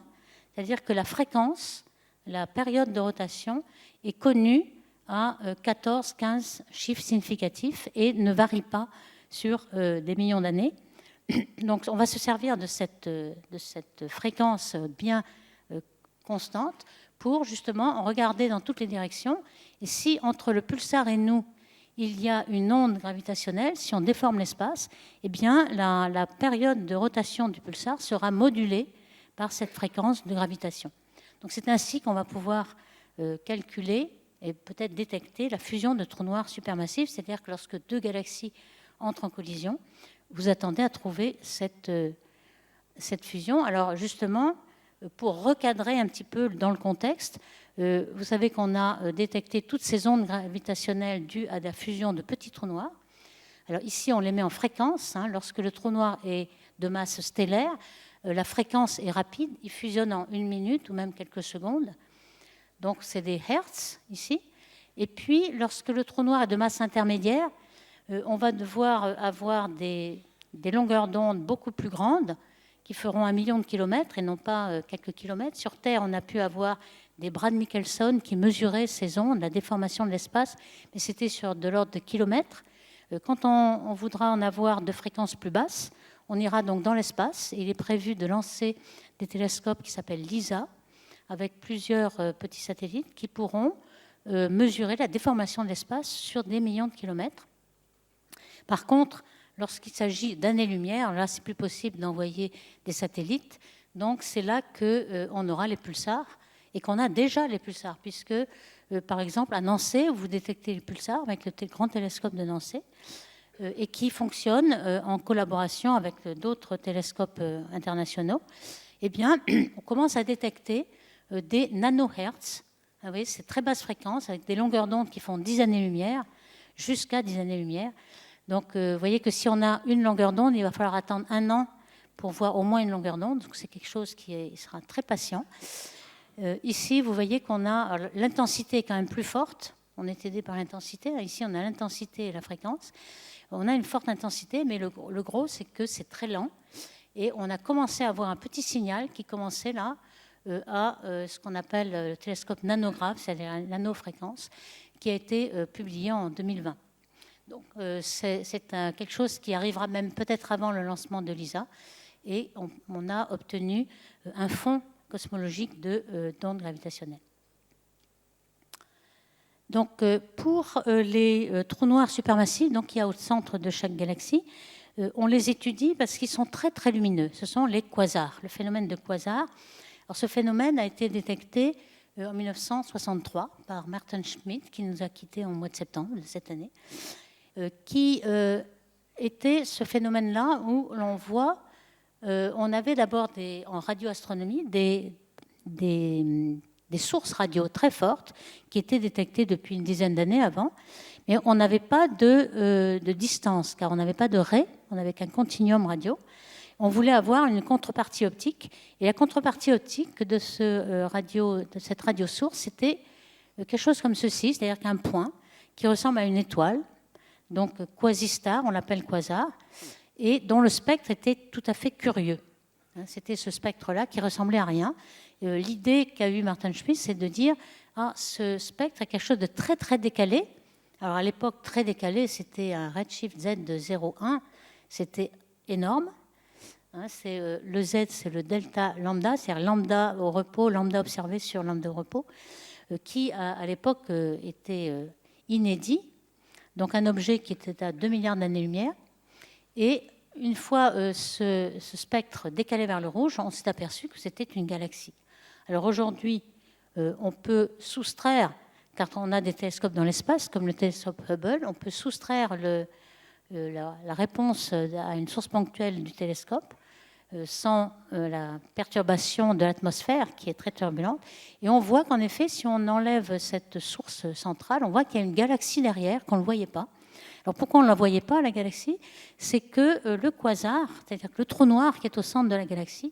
c'est-à-dire que la fréquence, la période de rotation est connue à 14, 15 chiffres significatifs et ne varie pas sur des millions d'années. Donc on va se servir de cette fréquence bien constante pour justement regarder dans toutes les directions. Et si entre le pulsar et nous, il y a une onde gravitationnelle, si on déforme l'espace, eh bien la période de rotation du pulsar sera modulée par cette fréquence de gravitation. Donc c'est ainsi qu'on va pouvoir calculer et peut-être détecter la fusion de trous noirs supermassifs, c'est-à-dire que lorsque deux galaxies entrent en collision, vous attendez à trouver cette fusion. Alors justement, pour recadrer un petit peu dans le contexte, vous savez qu'on a détecté toutes ces ondes gravitationnelles dues à la fusion de petits trous noirs. Alors ici, on les met en fréquence. Lorsque le trou noir est de masse stellaire, la fréquence est rapide, il fusionne en 1 minute ou même quelques secondes. Donc c'est des hertz ici. Et puis, lorsque le trou noir est de masse intermédiaire, on va devoir avoir des longueurs d'onde beaucoup plus grandes qui feront 1 million de kilomètres et non pas quelques kilomètres. Sur Terre, on a pu avoir des bras de Michelson qui mesuraient ces ondes, la déformation de l'espace, mais c'était sur de l'ordre de kilomètres. Quand on voudra en avoir de fréquences plus basses, on ira donc dans l'espace. Il est prévu de lancer des télescopes qui s'appellent LISA, avec plusieurs petits satellites qui pourront mesurer la déformation de l'espace sur des millions de kilomètres. Par contre, lorsqu'il s'agit d'années-lumière, là, c'est plus possible d'envoyer des satellites. Donc, c'est là qu'on aura les pulsars et qu'on a déjà les pulsars, puisque, par exemple, à Nancy, vous détectez les pulsars avec le grand télescope de Nancy et qui fonctionne en collaboration avec d'autres télescopes internationaux. Eh bien, on commence à détecter des nanohertz. Vous voyez, c'est très basse fréquence avec des longueurs d'onde qui font 10 années-lumière, jusqu'à 10 années-lumière. Donc, vous voyez que si on a une longueur d'onde, il va falloir attendre 1 an pour voir au moins une longueur d'onde. Donc, c'est quelque chose qui sera très patient. Ici, vous voyez qu'on a... L'intensité est quand même plus forte. On est aidé par l'intensité. Ici, on a l'intensité et la fréquence. On a une forte intensité, mais le gros, c'est que c'est très lent. Et on a commencé à avoir un petit signal qui commençait là à ce qu'on appelle le télescope nanographe, c'est-à-dire la nanofréquence, qui a été publié en 2020. Donc, c'est quelque chose qui arrivera même peut-être avant le lancement de LISA. Et on a obtenu un fond cosmologique d'ondes gravitationnelles. Donc, pour les trous noirs supermassifs, donc il y a au centre de chaque galaxie, on les étudie parce qu'ils sont très, très lumineux. Ce sont les quasars, le phénomène de quasars. Alors, ce phénomène a été détecté en 1963 par Martin Schmidt, qui nous a quittés en mois de septembre de cette année, qui était ce phénomène-là où l'on voit, on avait d'abord en radioastronomie des sources radio très fortes qui étaient détectées depuis une dizaine d'années avant, mais on n'avait pas de distance, car on n'avait pas de ray, on n'avait qu'un continuum radio. On voulait avoir une contrepartie optique, et la contrepartie optique de cette radiosource, c'était quelque chose comme ceci, c'est-à-dire qu'un point qui ressemble à une étoile, donc quasi-star, on l'appelle quasar, et dont le spectre était tout à fait curieux. C'était ce spectre-là qui ressemblait à rien. L'idée qu'a eue Martin Schmidt, c'est de dire ce spectre est quelque chose de très très décalé, Alors à l'époque, très décalé, c'était un redshift Z de 0,1, c'était énorme. Hein, le Z, c'est le delta lambda, c'est-à-dire lambda au repos, lambda observé sur lambda au repos, qui à l'époque était inédit. Donc un objet qui était à 2 milliards d'années-lumière. Et une fois ce spectre décalé vers le rouge, on s'est aperçu que c'était une galaxie. Alors aujourd'hui, on peut soustraire, car on a des télescopes dans l'espace, comme le télescope Hubble, on peut soustraire la réponse à une source ponctuelle du télescope sans la perturbation de l'atmosphère qui est très turbulente. Et on voit qu'en effet, si on enlève cette source centrale, on voit qu'il y a une galaxie derrière qu'on ne le voyait pas. Alors pourquoi on ne la voyait pas, la galaxie? C'est que le quasar, c'est-à-dire que le trou noir qui est au centre de la galaxie,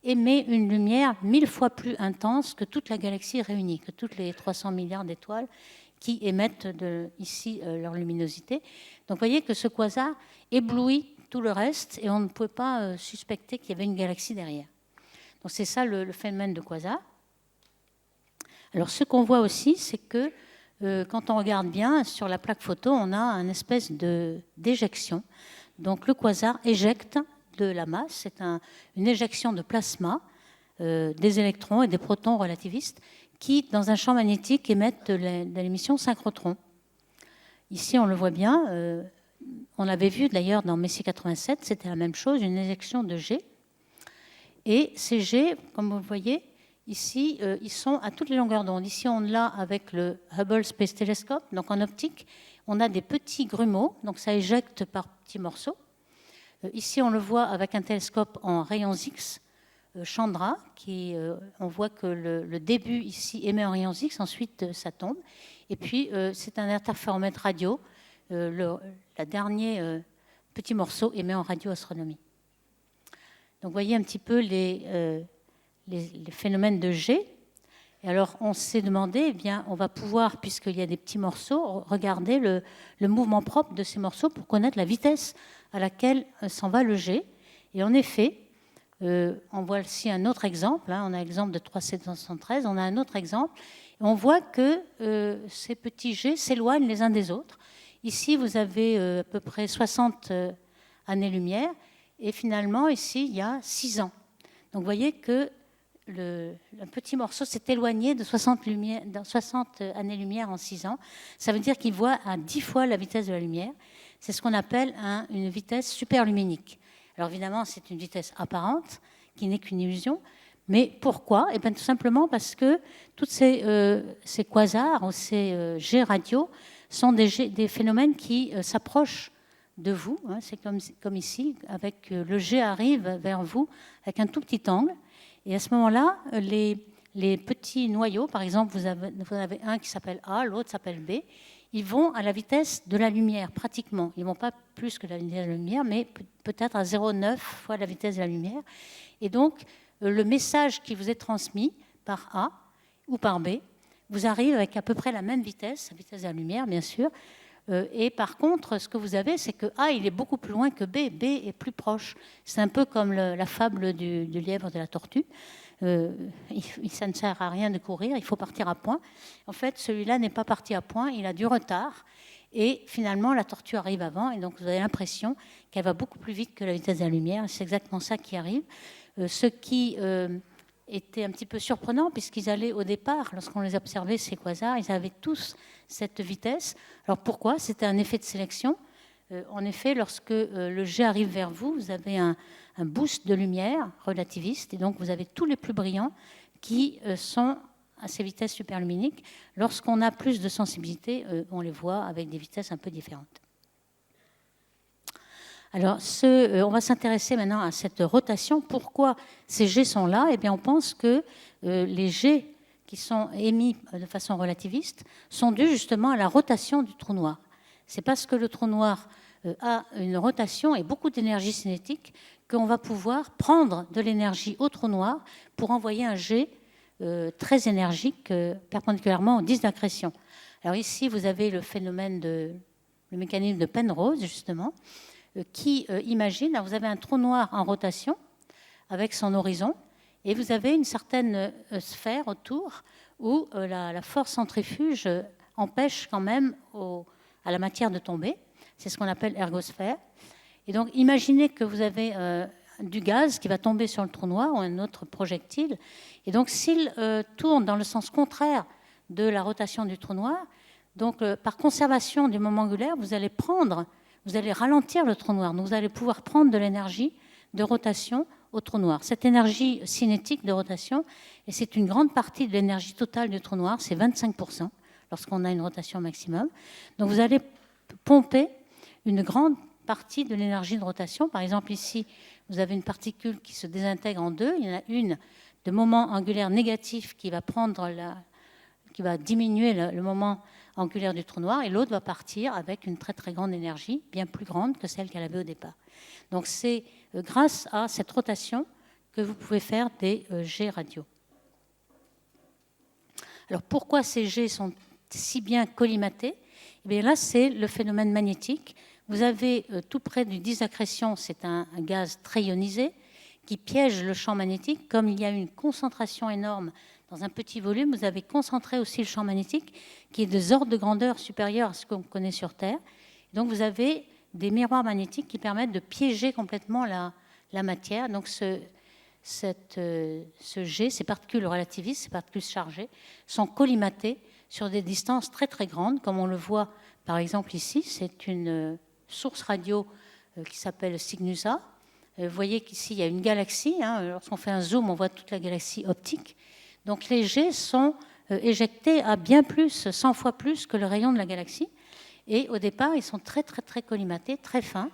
émet une lumière 1000 fois plus intense que toute la galaxie réunie, que toutes les 300 milliards d'étoiles qui émettent ici leur luminosité. Donc vous voyez que ce quasar éblouit tout le reste et on ne pouvait pas suspecter qu'il y avait une galaxie derrière. Donc c'est ça le phénomène de quasar. Alors ce qu'on voit aussi, c'est que quand on regarde bien sur la plaque photo, on a une espèce d'éjection. Donc le quasar éjecte de la masse, c'est une éjection de plasma, des électrons et des protons relativistes qui, dans un champ magnétique, émettent de l'émission synchrotron. Ici, on le voit bien. On l'avait vu d'ailleurs dans Messier 87, c'était la même chose, une éjection de G. Et ces G, comme vous le voyez, ici, ils sont à toutes les longueurs d'onde. Ici, on l'a avec le Hubble Space Telescope, donc en optique. On a des petits grumeaux, donc ça éjecte par petits morceaux. Ici, on le voit avec un télescope en rayons X, Chandra, on voit que le début ici émet en rayons X, ensuite ça tombe. Et puis, c'est un interféromètre radio. Le dernier petit morceau émet en radioastronomie. Donc, vous voyez un petit peu les phénomènes de G. Et alors, on s'est demandé, eh bien, on va pouvoir, puisqu'il y a des petits morceaux, regarder le mouvement propre de ces morceaux pour connaître la vitesse à laquelle s'en va le G. Et en effet, on voit ici un autre exemple. On a l'exemple de 3713. On a un autre exemple. Et on voit que ces petits G s'éloignent les uns des autres. Ici, vous avez à peu près 60 années-lumière. Et finalement, ici, il y a 6 ans. Donc, vous voyez que un petit morceau s'est éloigné de 60 années-lumière en 6 ans. Ça veut dire qu'il voit à 10 fois la vitesse de la lumière. C'est ce qu'on appelle une vitesse superluminique. Alors évidemment, c'est une vitesse apparente, qui n'est qu'une illusion. Mais pourquoi? Eh bien, tout simplement parce que tous ces quasars ou ces jets radio sont des phénomènes qui s'approchent de vous. C'est comme ici, avec le jet arrive vers vous avec un tout petit angle. Et à ce moment-là, les petits noyaux, par exemple, vous avez un qui s'appelle A, l'autre s'appelle B, ils vont à la vitesse de la lumière, pratiquement. Ils ne vont pas plus que la vitesse de la lumière, mais peut-être à 0,9 fois la vitesse de la lumière. Et donc, le message qui vous est transmis par A ou par B vous arrive avec à peu près la même vitesse, la vitesse de la lumière, bien sûr. Et par contre, ce que vous avez, c'est que A, il est beaucoup plus loin que B. B est plus proche. C'est un peu comme la fable du lièvre et de la tortue. Ça ne sert à rien de courir, il faut partir à point. En fait, celui-là n'est pas parti à point, il a du retard. Et finalement, la tortue arrive avant. Et donc, vous avez l'impression qu'elle va beaucoup plus vite que la vitesse de la lumière. C'est exactement ça qui arrive. Ce qui était un petit peu surprenant, puisqu'ils allaient au départ, lorsqu'on les observait, ces quasars, ils avaient tous cette vitesse. Alors pourquoi? C'était un effet de sélection. En effet, lorsque le jet arrive vers vous, vous avez un boost de lumière relativiste, et donc vous avez tous les plus brillants qui sont à ces vitesses superluminiques. Lorsqu'on a plus de sensibilité, on les voit avec des vitesses un peu différentes. Alors, on va s'intéresser maintenant à cette rotation. Pourquoi ces jets sont là? Eh bien, on pense que les jets qui sont émis de façon relativiste sont dus justement à la rotation du trou noir. C'est parce que le trou noir a une rotation et beaucoup d'énergie cinétique qu'on va pouvoir prendre de l'énergie au trou noir pour envoyer un jet très énergique perpendiculairement au disque d'accrétion. Alors ici, vous avez le mécanisme de Penrose, justement, qui imagine, alors vous avez un trou noir en rotation avec son horizon, et vous avez une certaine sphère autour où la force centrifuge empêche quand même à la matière de tomber. C'est ce qu'on appelle ergosphère. Et donc, imaginez que vous avez du gaz qui va tomber sur le trou noir ou un autre projectile. Et donc, s'il tourne dans le sens contraire de la rotation du trou noir, donc par conservation du moment angulaire, vous allez ralentir le trou noir. Donc, vous allez pouvoir prendre de l'énergie de rotation au trou noir. Cette énergie cinétique de rotation, et c'est une grande partie de l'énergie totale du trou noir, c'est 25% lorsqu'on a une rotation maximum. Donc, vous allez pomper une grande partie de l'énergie de rotation. Par exemple, ici, vous avez une particule qui se désintègre en deux. Il y en a une de moment angulaire négatif qui va diminuer le moment angulaire du trou noir, et l'autre va partir avec une très très grande énergie, bien plus grande que celle qu'elle avait au départ. Donc c'est grâce à cette rotation que vous pouvez faire des jets radio. Alors pourquoi ces jets sont si bien collimatés? Eh bien là, c'est le phénomène magnétique. Vous avez tout près du disque d'accrétion, c'est un gaz très ionisé qui piège le champ magnétique. Comme il y a une concentration énorme dans un petit volume, vous avez concentré aussi le champ magnétique qui est des ordres de grandeur supérieurs à ce qu'on connaît sur Terre. Donc vous avez des miroirs magnétiques qui permettent de piéger complètement la matière. Donc ce jet, ces particules relativistes, ces particules chargées, sont collimatées sur des distances très très grandes, comme on le voit par exemple ici. C'est une source radio qui s'appelle Cygnus A. Vous voyez qu'ici il y a une galaxie. Lorsqu'on fait un zoom, on voit toute la galaxie optique. Donc les jets sont éjectés à bien plus, 100 fois plus que le rayon de la galaxie. Et au départ, ils sont très très très collimatés, très fins.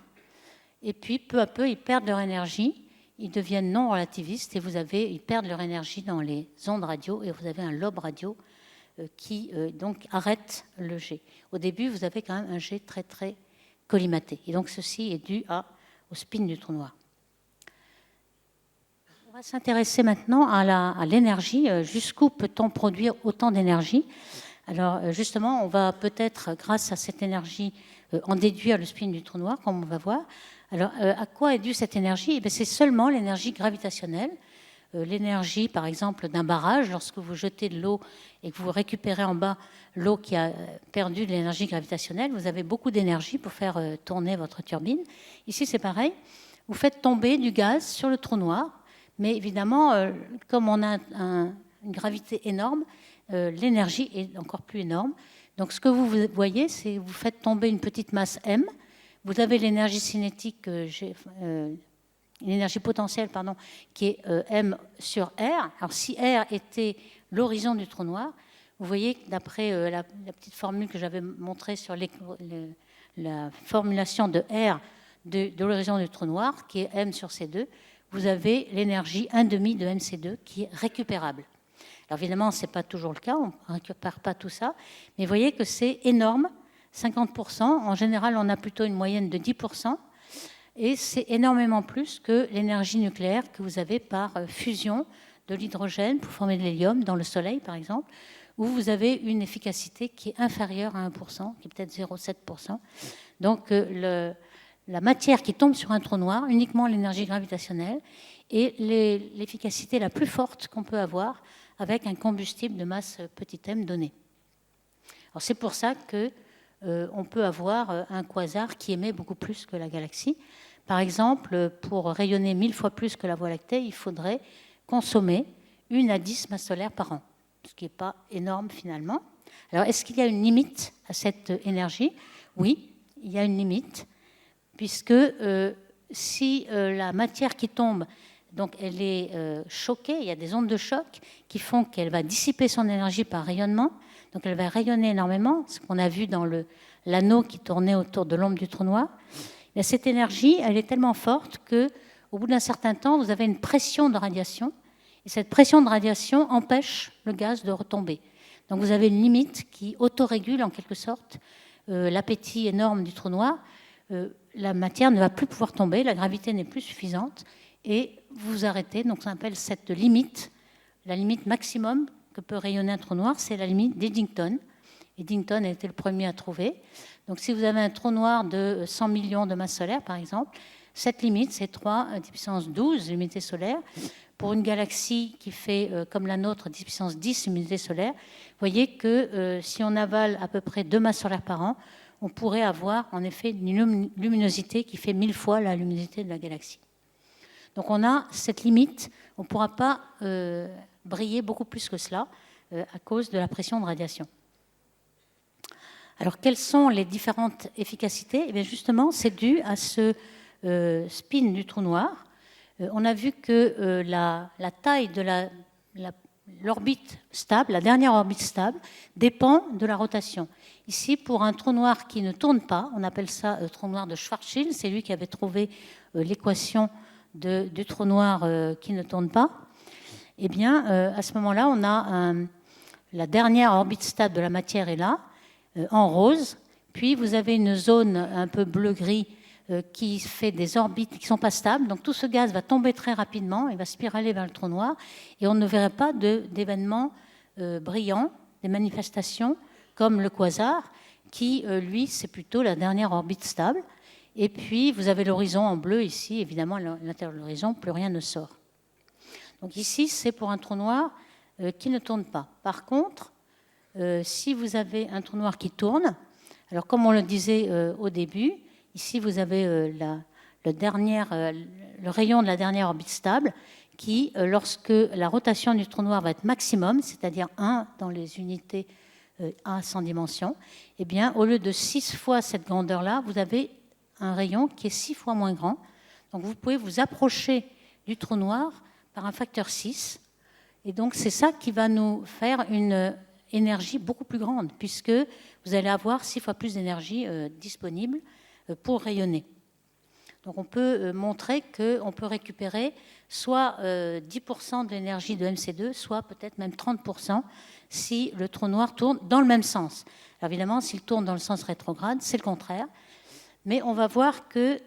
Et puis peu à peu, ils perdent leur énergie. Ils deviennent non relativistes et ils perdent leur énergie dans les ondes radio. Et vous avez un lobe radio qui donc arrête le jet. Au début, vous avez quand même un jet très très collimaté. Et donc ceci est dû au spin du trou noir. On va s'intéresser maintenant à l'énergie. Jusqu'où peut-on produire autant d'énergie? Alors justement, on va peut-être, grâce à cette énergie, en déduire le spin du trou noir, comme on va voir. Alors à quoi est due cette énergie? C'est seulement l'énergie gravitationnelle. L'énergie, par exemple, d'un barrage, lorsque vous jetez de l'eau et que vous récupérez en bas l'eau qui a perdu de l'énergie gravitationnelle, vous avez beaucoup d'énergie pour faire tourner votre turbine. Ici, c'est pareil. Vous faites tomber du gaz sur le trou noir, mais évidemment, comme on a une gravité énorme, l'énergie est encore plus énorme. Donc, ce que vous voyez, c'est que vous faites tomber une petite masse M. Vous avez l'énergie cinétique, l'énergie potentielle, qui est M sur R. Alors, si R était l'horizon du trou noir, vous voyez que d'après la petite formule que j'avais montrée sur la formulation de R de l'horizon du trou noir, qui est M sur C2, vous avez l'énergie 1,5 de MC2 qui est récupérable. Alors évidemment, ce n'est pas toujours le cas, on ne récupère pas tout ça, mais vous voyez que c'est énorme, 50%. En général, on a plutôt une moyenne de 10%, et c'est énormément plus que l'énergie nucléaire que vous avez par fusion de l'hydrogène pour former de l'hélium dans le Soleil, par exemple, où vous avez une efficacité qui est inférieure à 1%, qui est peut-être 0,7%. Donc la matière qui tombe sur un trou noir, uniquement l'énergie gravitationnelle, est l'efficacité la plus forte qu'on peut avoir avec un combustible de masse petit m donné. Alors c'est pour ça qu'on peut avoir un quasar qui émet beaucoup plus que la galaxie. Par exemple, pour rayonner 1000 fois plus que la Voie lactée, il faudrait consommer 1 à 10 masses solaires par an, ce qui n'est pas énorme finalement. Alors est-ce qu'il y a une limite à cette énergie? Oui, il y a une limite, puisque si la matière qui tombe, donc elle est choquée, il y a des ondes de choc qui font qu'elle va dissiper son énergie par rayonnement, donc elle va rayonner énormément, ce qu'on a vu dans l'anneau qui tournait autour de l'ombre du trou noir. Mais cette énergie, elle est tellement forte qu'au bout d'un certain temps, vous avez une pression de radiation, et cette pression de radiation empêche le gaz de retomber. Donc vous avez une limite qui autorégule en quelque sorte l'appétit énorme du trou noir. La matière ne va plus pouvoir tomber, la gravité n'est plus suffisante, et vous arrêtez. Donc ça s'appelle cette limite, la limite maximum que peut rayonner un trou noir, c'est la limite d'Eddington. Eddington a été le premier à trouver. Donc si vous avez un trou noir de 100 millions de masses solaires, par exemple, cette limite, c'est 3 à 10 puissance 12 unités solaires. Pour une galaxie qui fait, comme la nôtre, 10 puissance 10 unités solaires, vous voyez que si on avale à peu près 2 masses solaires par an, on pourrait avoir en effet une luminosité qui fait 1000 fois la luminosité de la galaxie. Donc on a cette limite, on ne pourra pas briller beaucoup plus que cela à cause de la pression de radiation. Alors quelles sont les différentes efficacités? Eh bien justement, c'est dû à ce spin du trou noir. On a vu que la taille de l'orbite stable, la dernière orbite stable, dépend de la rotation. Ici, pour un trou noir qui ne tourne pas, on appelle ça trou noir de Schwarzschild, c'est lui qui avait trouvé l'équation du trou noir qui ne tourne pas. Eh bien, à ce moment-là, on a la dernière orbite stable de la matière est là, en rose, puis vous avez une zone un peu bleu-gris qui fait des orbites qui ne sont pas stables. Donc tout ce gaz va tomber très rapidement, il va spiraler vers le trou noir, et on ne verrait pas d'événements brillants, des manifestations comme le quasar, qui, lui, c'est plutôt la dernière orbite stable. Et puis, vous avez l'horizon en bleu ici. Évidemment, à l'intérieur de l'horizon, plus rien ne sort. Donc ici, c'est pour un trou noir qui ne tourne pas. Par contre, si vous avez un trou noir qui tourne, alors comme on le disait au début, ici, vous avez le rayon de la dernière orbite stable qui, lorsque la rotation du trou noir va être maximum, c'est-à-dire 1 dans les unités A sans dimension, eh bien, au lieu de 6 fois cette grandeur-là, vous avez un rayon qui est 6 fois moins grand. Donc, vous pouvez vous approcher du trou noir par un facteur 6. Et donc, c'est ça qui va nous faire une énergie beaucoup plus grande, puisque vous allez avoir 6 fois plus d'énergie disponible pour rayonner. Donc on peut montrer qu'on peut récupérer soit 10% de l'énergie de MC2, soit peut-être même 30% si le trou noir tourne dans le même sens. Alors évidemment, s'il tourne dans le sens rétrograde, c'est le contraire. Mais on va voir que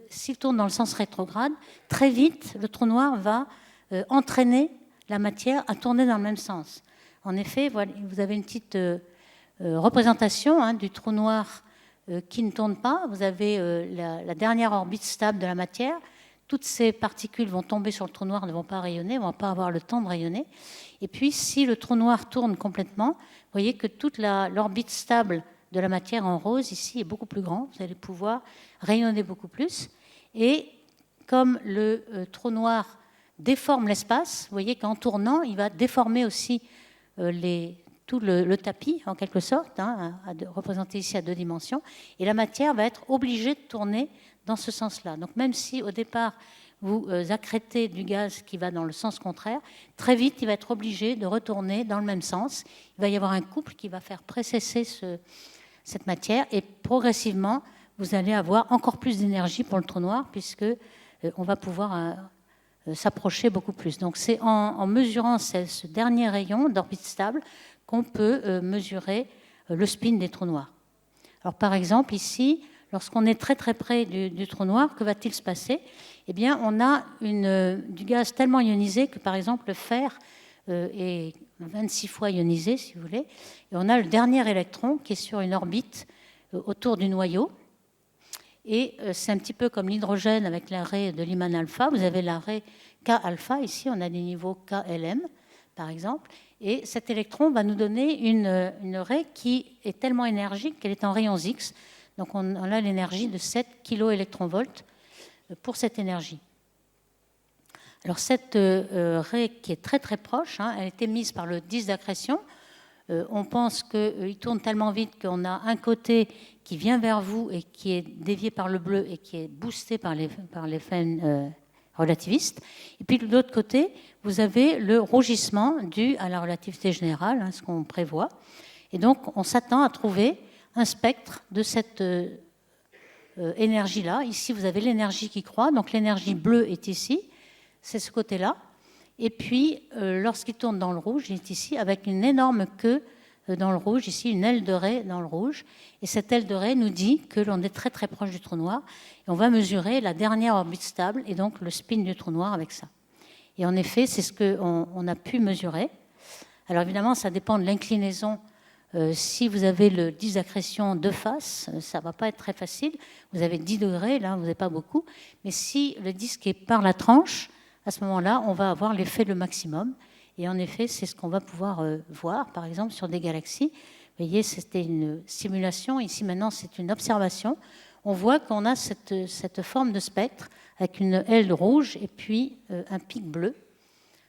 s'il tourne dans le sens rétrograde, très vite, le trou noir va entraîner la matière à tourner dans le même sens. En effet, voilà, vous avez une petite représentation du trou noir qui ne tourne pas. Vous avez la dernière orbite stable de la matière. Toutes ces particules vont tomber sur le trou noir, ne vont pas rayonner, ne vont pas avoir le temps de rayonner. Et puis, si le trou noir tourne complètement, vous voyez que toute l'orbite stable de la matière en rose, ici, est beaucoup plus grande. Vous allez pouvoir rayonner beaucoup plus. Et comme le trou noir déforme l'espace, vous voyez qu'en tournant, il va déformer aussi tout le tapis, en quelque sorte, représenté ici à 2 dimensions, et la matière va être obligée de tourner dans ce sens-là. Donc même si au départ, vous accrétez du gaz qui va dans le sens contraire, très vite, il va être obligé de retourner dans le même sens. Il va y avoir un couple qui va faire précesser cette matière, et progressivement, vous allez avoir encore plus d'énergie pour le trou noir, puisque on va pouvoir s'approcher beaucoup plus. Donc c'est en mesurant ce dernier rayon d'orbite stable qu'on peut mesurer le spin des trous noirs. Alors par exemple ici, lorsqu'on est très très près du trou noir, que va-t-il se passer? Eh bien, on a du gaz tellement ionisé que par exemple le fer est 26 fois ionisé, si vous voulez, et on a le dernier électron qui est sur une orbite autour du noyau. Et c'est un petit peu comme l'hydrogène avec l'arrêt de Lyman alpha. Vous avez l'arrêt K alpha, ici on a des niveaux KLM par exemple, et cet électron va nous donner une raie qui est tellement énergique qu'elle est en rayons X. Donc on a l'énergie de 7 kV pour cette énergie. Alors cette raie qui est très très proche, elle a été mise par le disque d'accrétion. On pense qu'il tourne tellement vite qu'on a un côté qui vient vers vous et qui est dévié par le bleu et qui est boosté par l'effet relativiste. Et puis de l'autre côté, vous avez le rougissement dû à la relativité générale, ce qu'on prévoit. Et donc, on s'attend à trouver un spectre de cette énergie-là. Ici, vous avez l'énergie qui croît. Donc, l'énergie bleue est ici. C'est ce côté-là. Et puis, lorsqu'il tourne dans le rouge, il est ici avec une énorme queue dans le rouge, ici une aile de raie dans le rouge. Et cette aile de raie nous dit que l'on est très très proche du trou noir. Et on va mesurer la dernière orbite stable et donc le spin du trou noir avec ça. Et en effet, c'est ce qu'on a pu mesurer. Alors évidemment, ça dépend de l'inclinaison. Si vous avez le disque d'accrétion de face, ça ne va pas être très facile. Vous avez 10 degrés, là, vous n'avez pas beaucoup. Mais si le disque est par la tranche, à ce moment-là, on va avoir l'effet le maximum. Et en effet, c'est ce qu'on va pouvoir voir, par exemple, sur des galaxies. Vous voyez, c'était une simulation. Ici, maintenant, c'est une observation. On voit qu'on a cette forme de spectre avec une aile rouge et puis un pic bleu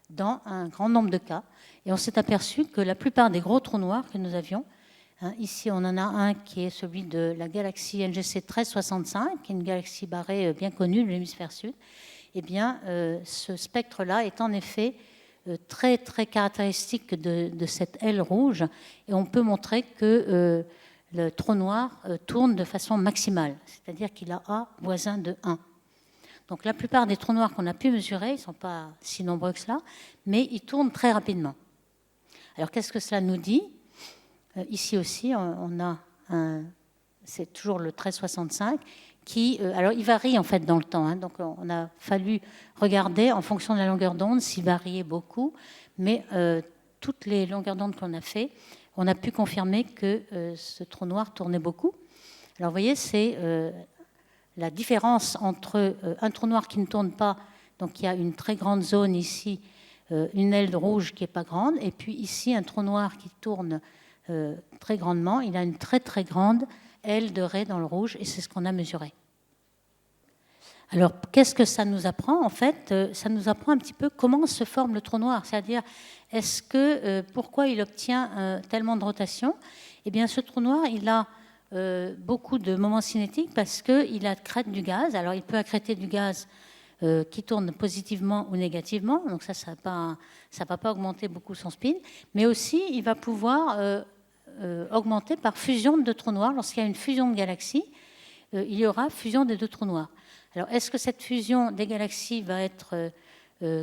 dans un grand nombre de cas. Et on s'est aperçu que la plupart des gros trous noirs que nous avions, ici on en a un qui est celui de la galaxie NGC 1365, qui est une galaxie barrée bien connue de l'hémisphère sud, eh bien ce spectre-là est en effet très très caractéristique de cette aile rouge, et on peut montrer que le trou noir tourne de façon maximale, c'est-à-dire qu'il a A voisin de 1. Donc la plupart des trous noirs qu'on a pu mesurer, ils ne sont pas si nombreux que cela, mais ils tournent très rapidement. Alors qu'est-ce que cela nous dit ? Ici aussi, on a c'est toujours le 1365, qui, alors il varie en fait dans le temps, donc on a fallu regarder en fonction de la longueur d'onde s'il variait beaucoup, mais toutes les longueurs d'onde qu'on a fait, on a pu confirmer que ce trou noir tournait beaucoup. Alors vous voyez, c'est la différence entre un trou noir qui ne tourne pas, donc il y a une très grande zone ici, une aile rouge qui n'est pas grande, et puis ici un trou noir qui tourne très grandement, il a une très très grande aile de raie dans le rouge, et c'est ce qu'on a mesuré. Alors, qu'est-ce que ça nous apprend ? En fait, ça nous apprend un petit peu comment se forme le trou noir, c'est-à-dire pourquoi il obtient tellement de rotation ? Eh bien, ce trou noir, il a beaucoup de moments cinétiques parce qu'il accrète du gaz. Alors, il peut accréter du gaz qui tourne positivement ou négativement, donc ça ne va pas augmenter beaucoup son spin, mais aussi, il va pouvoir augmenter par fusion de trous noirs. Lorsqu'il y a une fusion de galaxies, il y aura fusion des deux trous noirs. Alors, est-ce que cette fusion des galaxies va être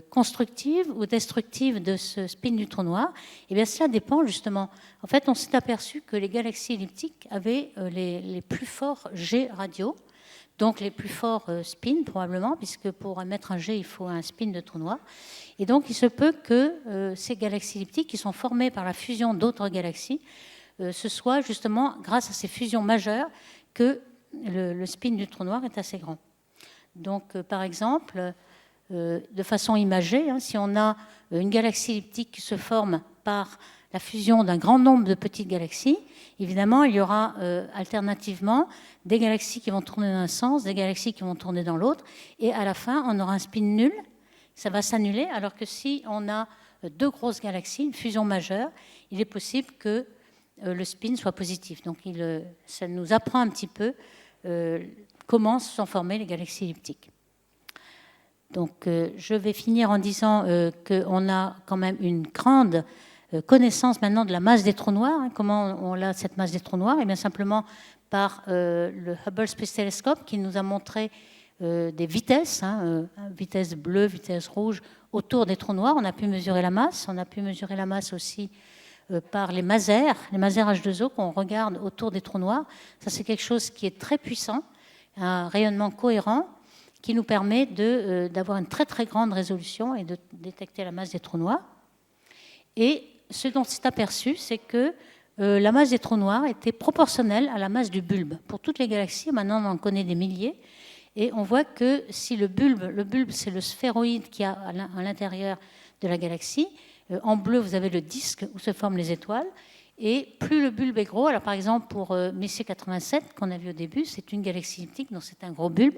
constructive ou destructive de ce spin du trou noir ? Eh bien, cela dépend justement. En fait, on s'est aperçu que les galaxies elliptiques avaient les plus forts G radiaux, donc les plus forts spins probablement, puisque pour émettre un G, il faut un spin de trou noir. Et donc, il se peut que ces galaxies elliptiques, qui sont formées par la fusion d'autres galaxies, ce soit justement grâce à ces fusions majeures que le spin du trou noir est assez grand. Donc, par exemple, de façon imagée, si on a une galaxie elliptique qui se forme par la fusion d'un grand nombre de petites galaxies, évidemment, il y aura alternativement des galaxies qui vont tourner dans un sens, des galaxies qui vont tourner dans l'autre, et à la fin, on aura un spin nul, ça va s'annuler, alors que si on a deux grosses galaxies, une fusion majeure, il est possible que le spin soit positif. Donc, ça nous apprend un petit peu comment se sont formées les galaxies elliptiques. Donc, je vais finir en disant qu'on a quand même une grande connaissance maintenant de la masse des trous noirs. Comment on a cette masse des trous noirs ? Eh bien, simplement par le Hubble Space Telescope qui nous a montré des vitesses, vitesse bleue, vitesse rouge, autour des trous noirs. On a pu mesurer la masse. On a pu mesurer la masse aussi par les masers H2O qu'on regarde autour des trous noirs. Ça, c'est quelque chose qui est très puissant, un rayonnement cohérent qui nous permet d'avoir une très très grande résolution et de détecter la masse des trous noirs. Et ce dont c'est aperçu, c'est que la masse des trous noirs était proportionnelle à la masse du bulbe. Pour toutes les galaxies, maintenant on en connaît des milliers, et on voit que si le bulbe c'est le sphéroïde qu'il y a à l'intérieur de la galaxie, en bleu vous avez le disque où se forment les étoiles, et plus le bulbe est gros, alors par exemple pour Messier 87 qu'on a vu au début, c'est une galaxie elliptique, donc c'est un gros bulbe.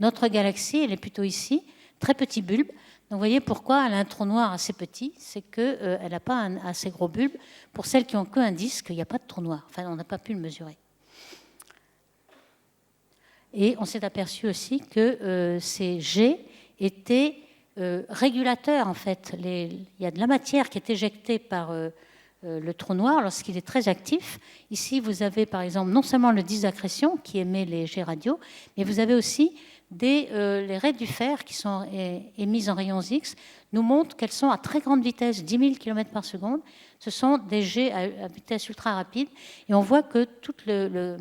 Notre galaxie, elle est plutôt ici, très petit bulbe. Donc vous voyez pourquoi elle a un trou noir assez petit, c'est qu'elle n'a pas un assez gros bulbe. Pour celles qui n'ont qu'un disque, il n'y a pas de trou noir. Enfin, on n'a pas pu le mesurer. Et on s'est aperçu aussi que ces G étaient régulateurs, en fait. Il y a de la matière qui est éjectée par le trou noir lorsqu'il est très actif. Ici, vous avez par exemple non seulement le disque d'accrétion qui émet les G radiaux, mais vous avez aussi les raies du fer qui sont émises en rayons X nous montrent qu'elles sont à très grande vitesse, 10 000 km par seconde. Ce sont des jets à vitesse ultra rapide. Et on voit que tout le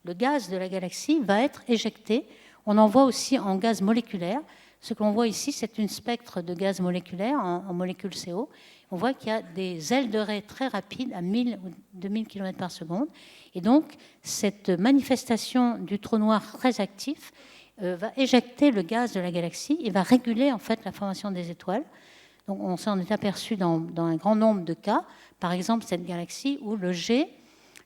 gaz de la galaxie va être éjecté. On en voit aussi en gaz moléculaire. Ce que l'on voit ici, c'est une spectre de gaz moléculaire en molécules CO. On voit qu'il y a des ailes de raie très rapides à 1000 ou 2000 km par seconde. Et donc, cette manifestation du trou noir très actif va éjecter le gaz de la galaxie et va réguler en fait la formation des étoiles. Donc on s'en est aperçu dans un grand nombre de cas. Par exemple, cette galaxie où le G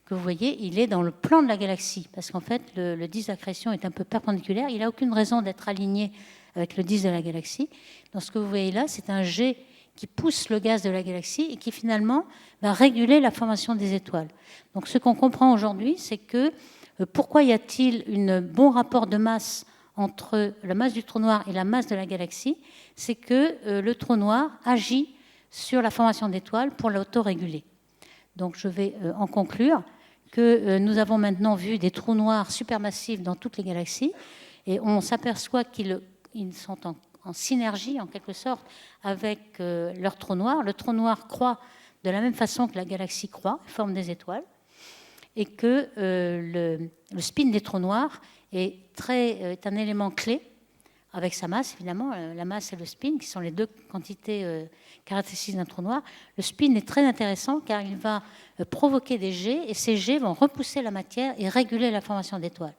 que vous voyez, il est dans le plan de la galaxie, parce qu'en fait, le disque d'accrétion est un peu perpendiculaire. Il n'a aucune raison d'être aligné avec le disque de la galaxie. Donc, ce que vous voyez là, c'est un jet qui pousse le gaz de la galaxie et qui, finalement, va réguler la formation des étoiles. Donc, ce qu'on comprend aujourd'hui, c'est que pourquoi y a-t-il un bon rapport de masse entre la masse du trou noir et la masse de la galaxie? C'est que le trou noir agit sur la formation d'étoiles pour l'autoréguler. Donc, je vais en conclure que nous avons maintenant vu des trous noirs supermassifs dans toutes les galaxies et on s'aperçoit qu'ils sont en synergie, en quelque sorte, avec leur trou noir. Le trou noir croît de la même façon que la galaxie croît, forme des étoiles, et que le spin des trous noirs est un élément clé, avec sa masse, évidemment, la masse et le spin, qui sont les deux quantités caractéristiques d'un trou noir. Le spin est très intéressant car il va provoquer des jets, et ces jets vont repousser la matière et réguler la formation d'étoiles.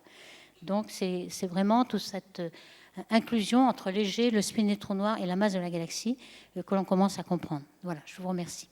Donc c'est vraiment toute cette inclusion entre les jets, le spin des trous noirs et la masse de la galaxie que l'on commence à comprendre. Voilà, je vous remercie.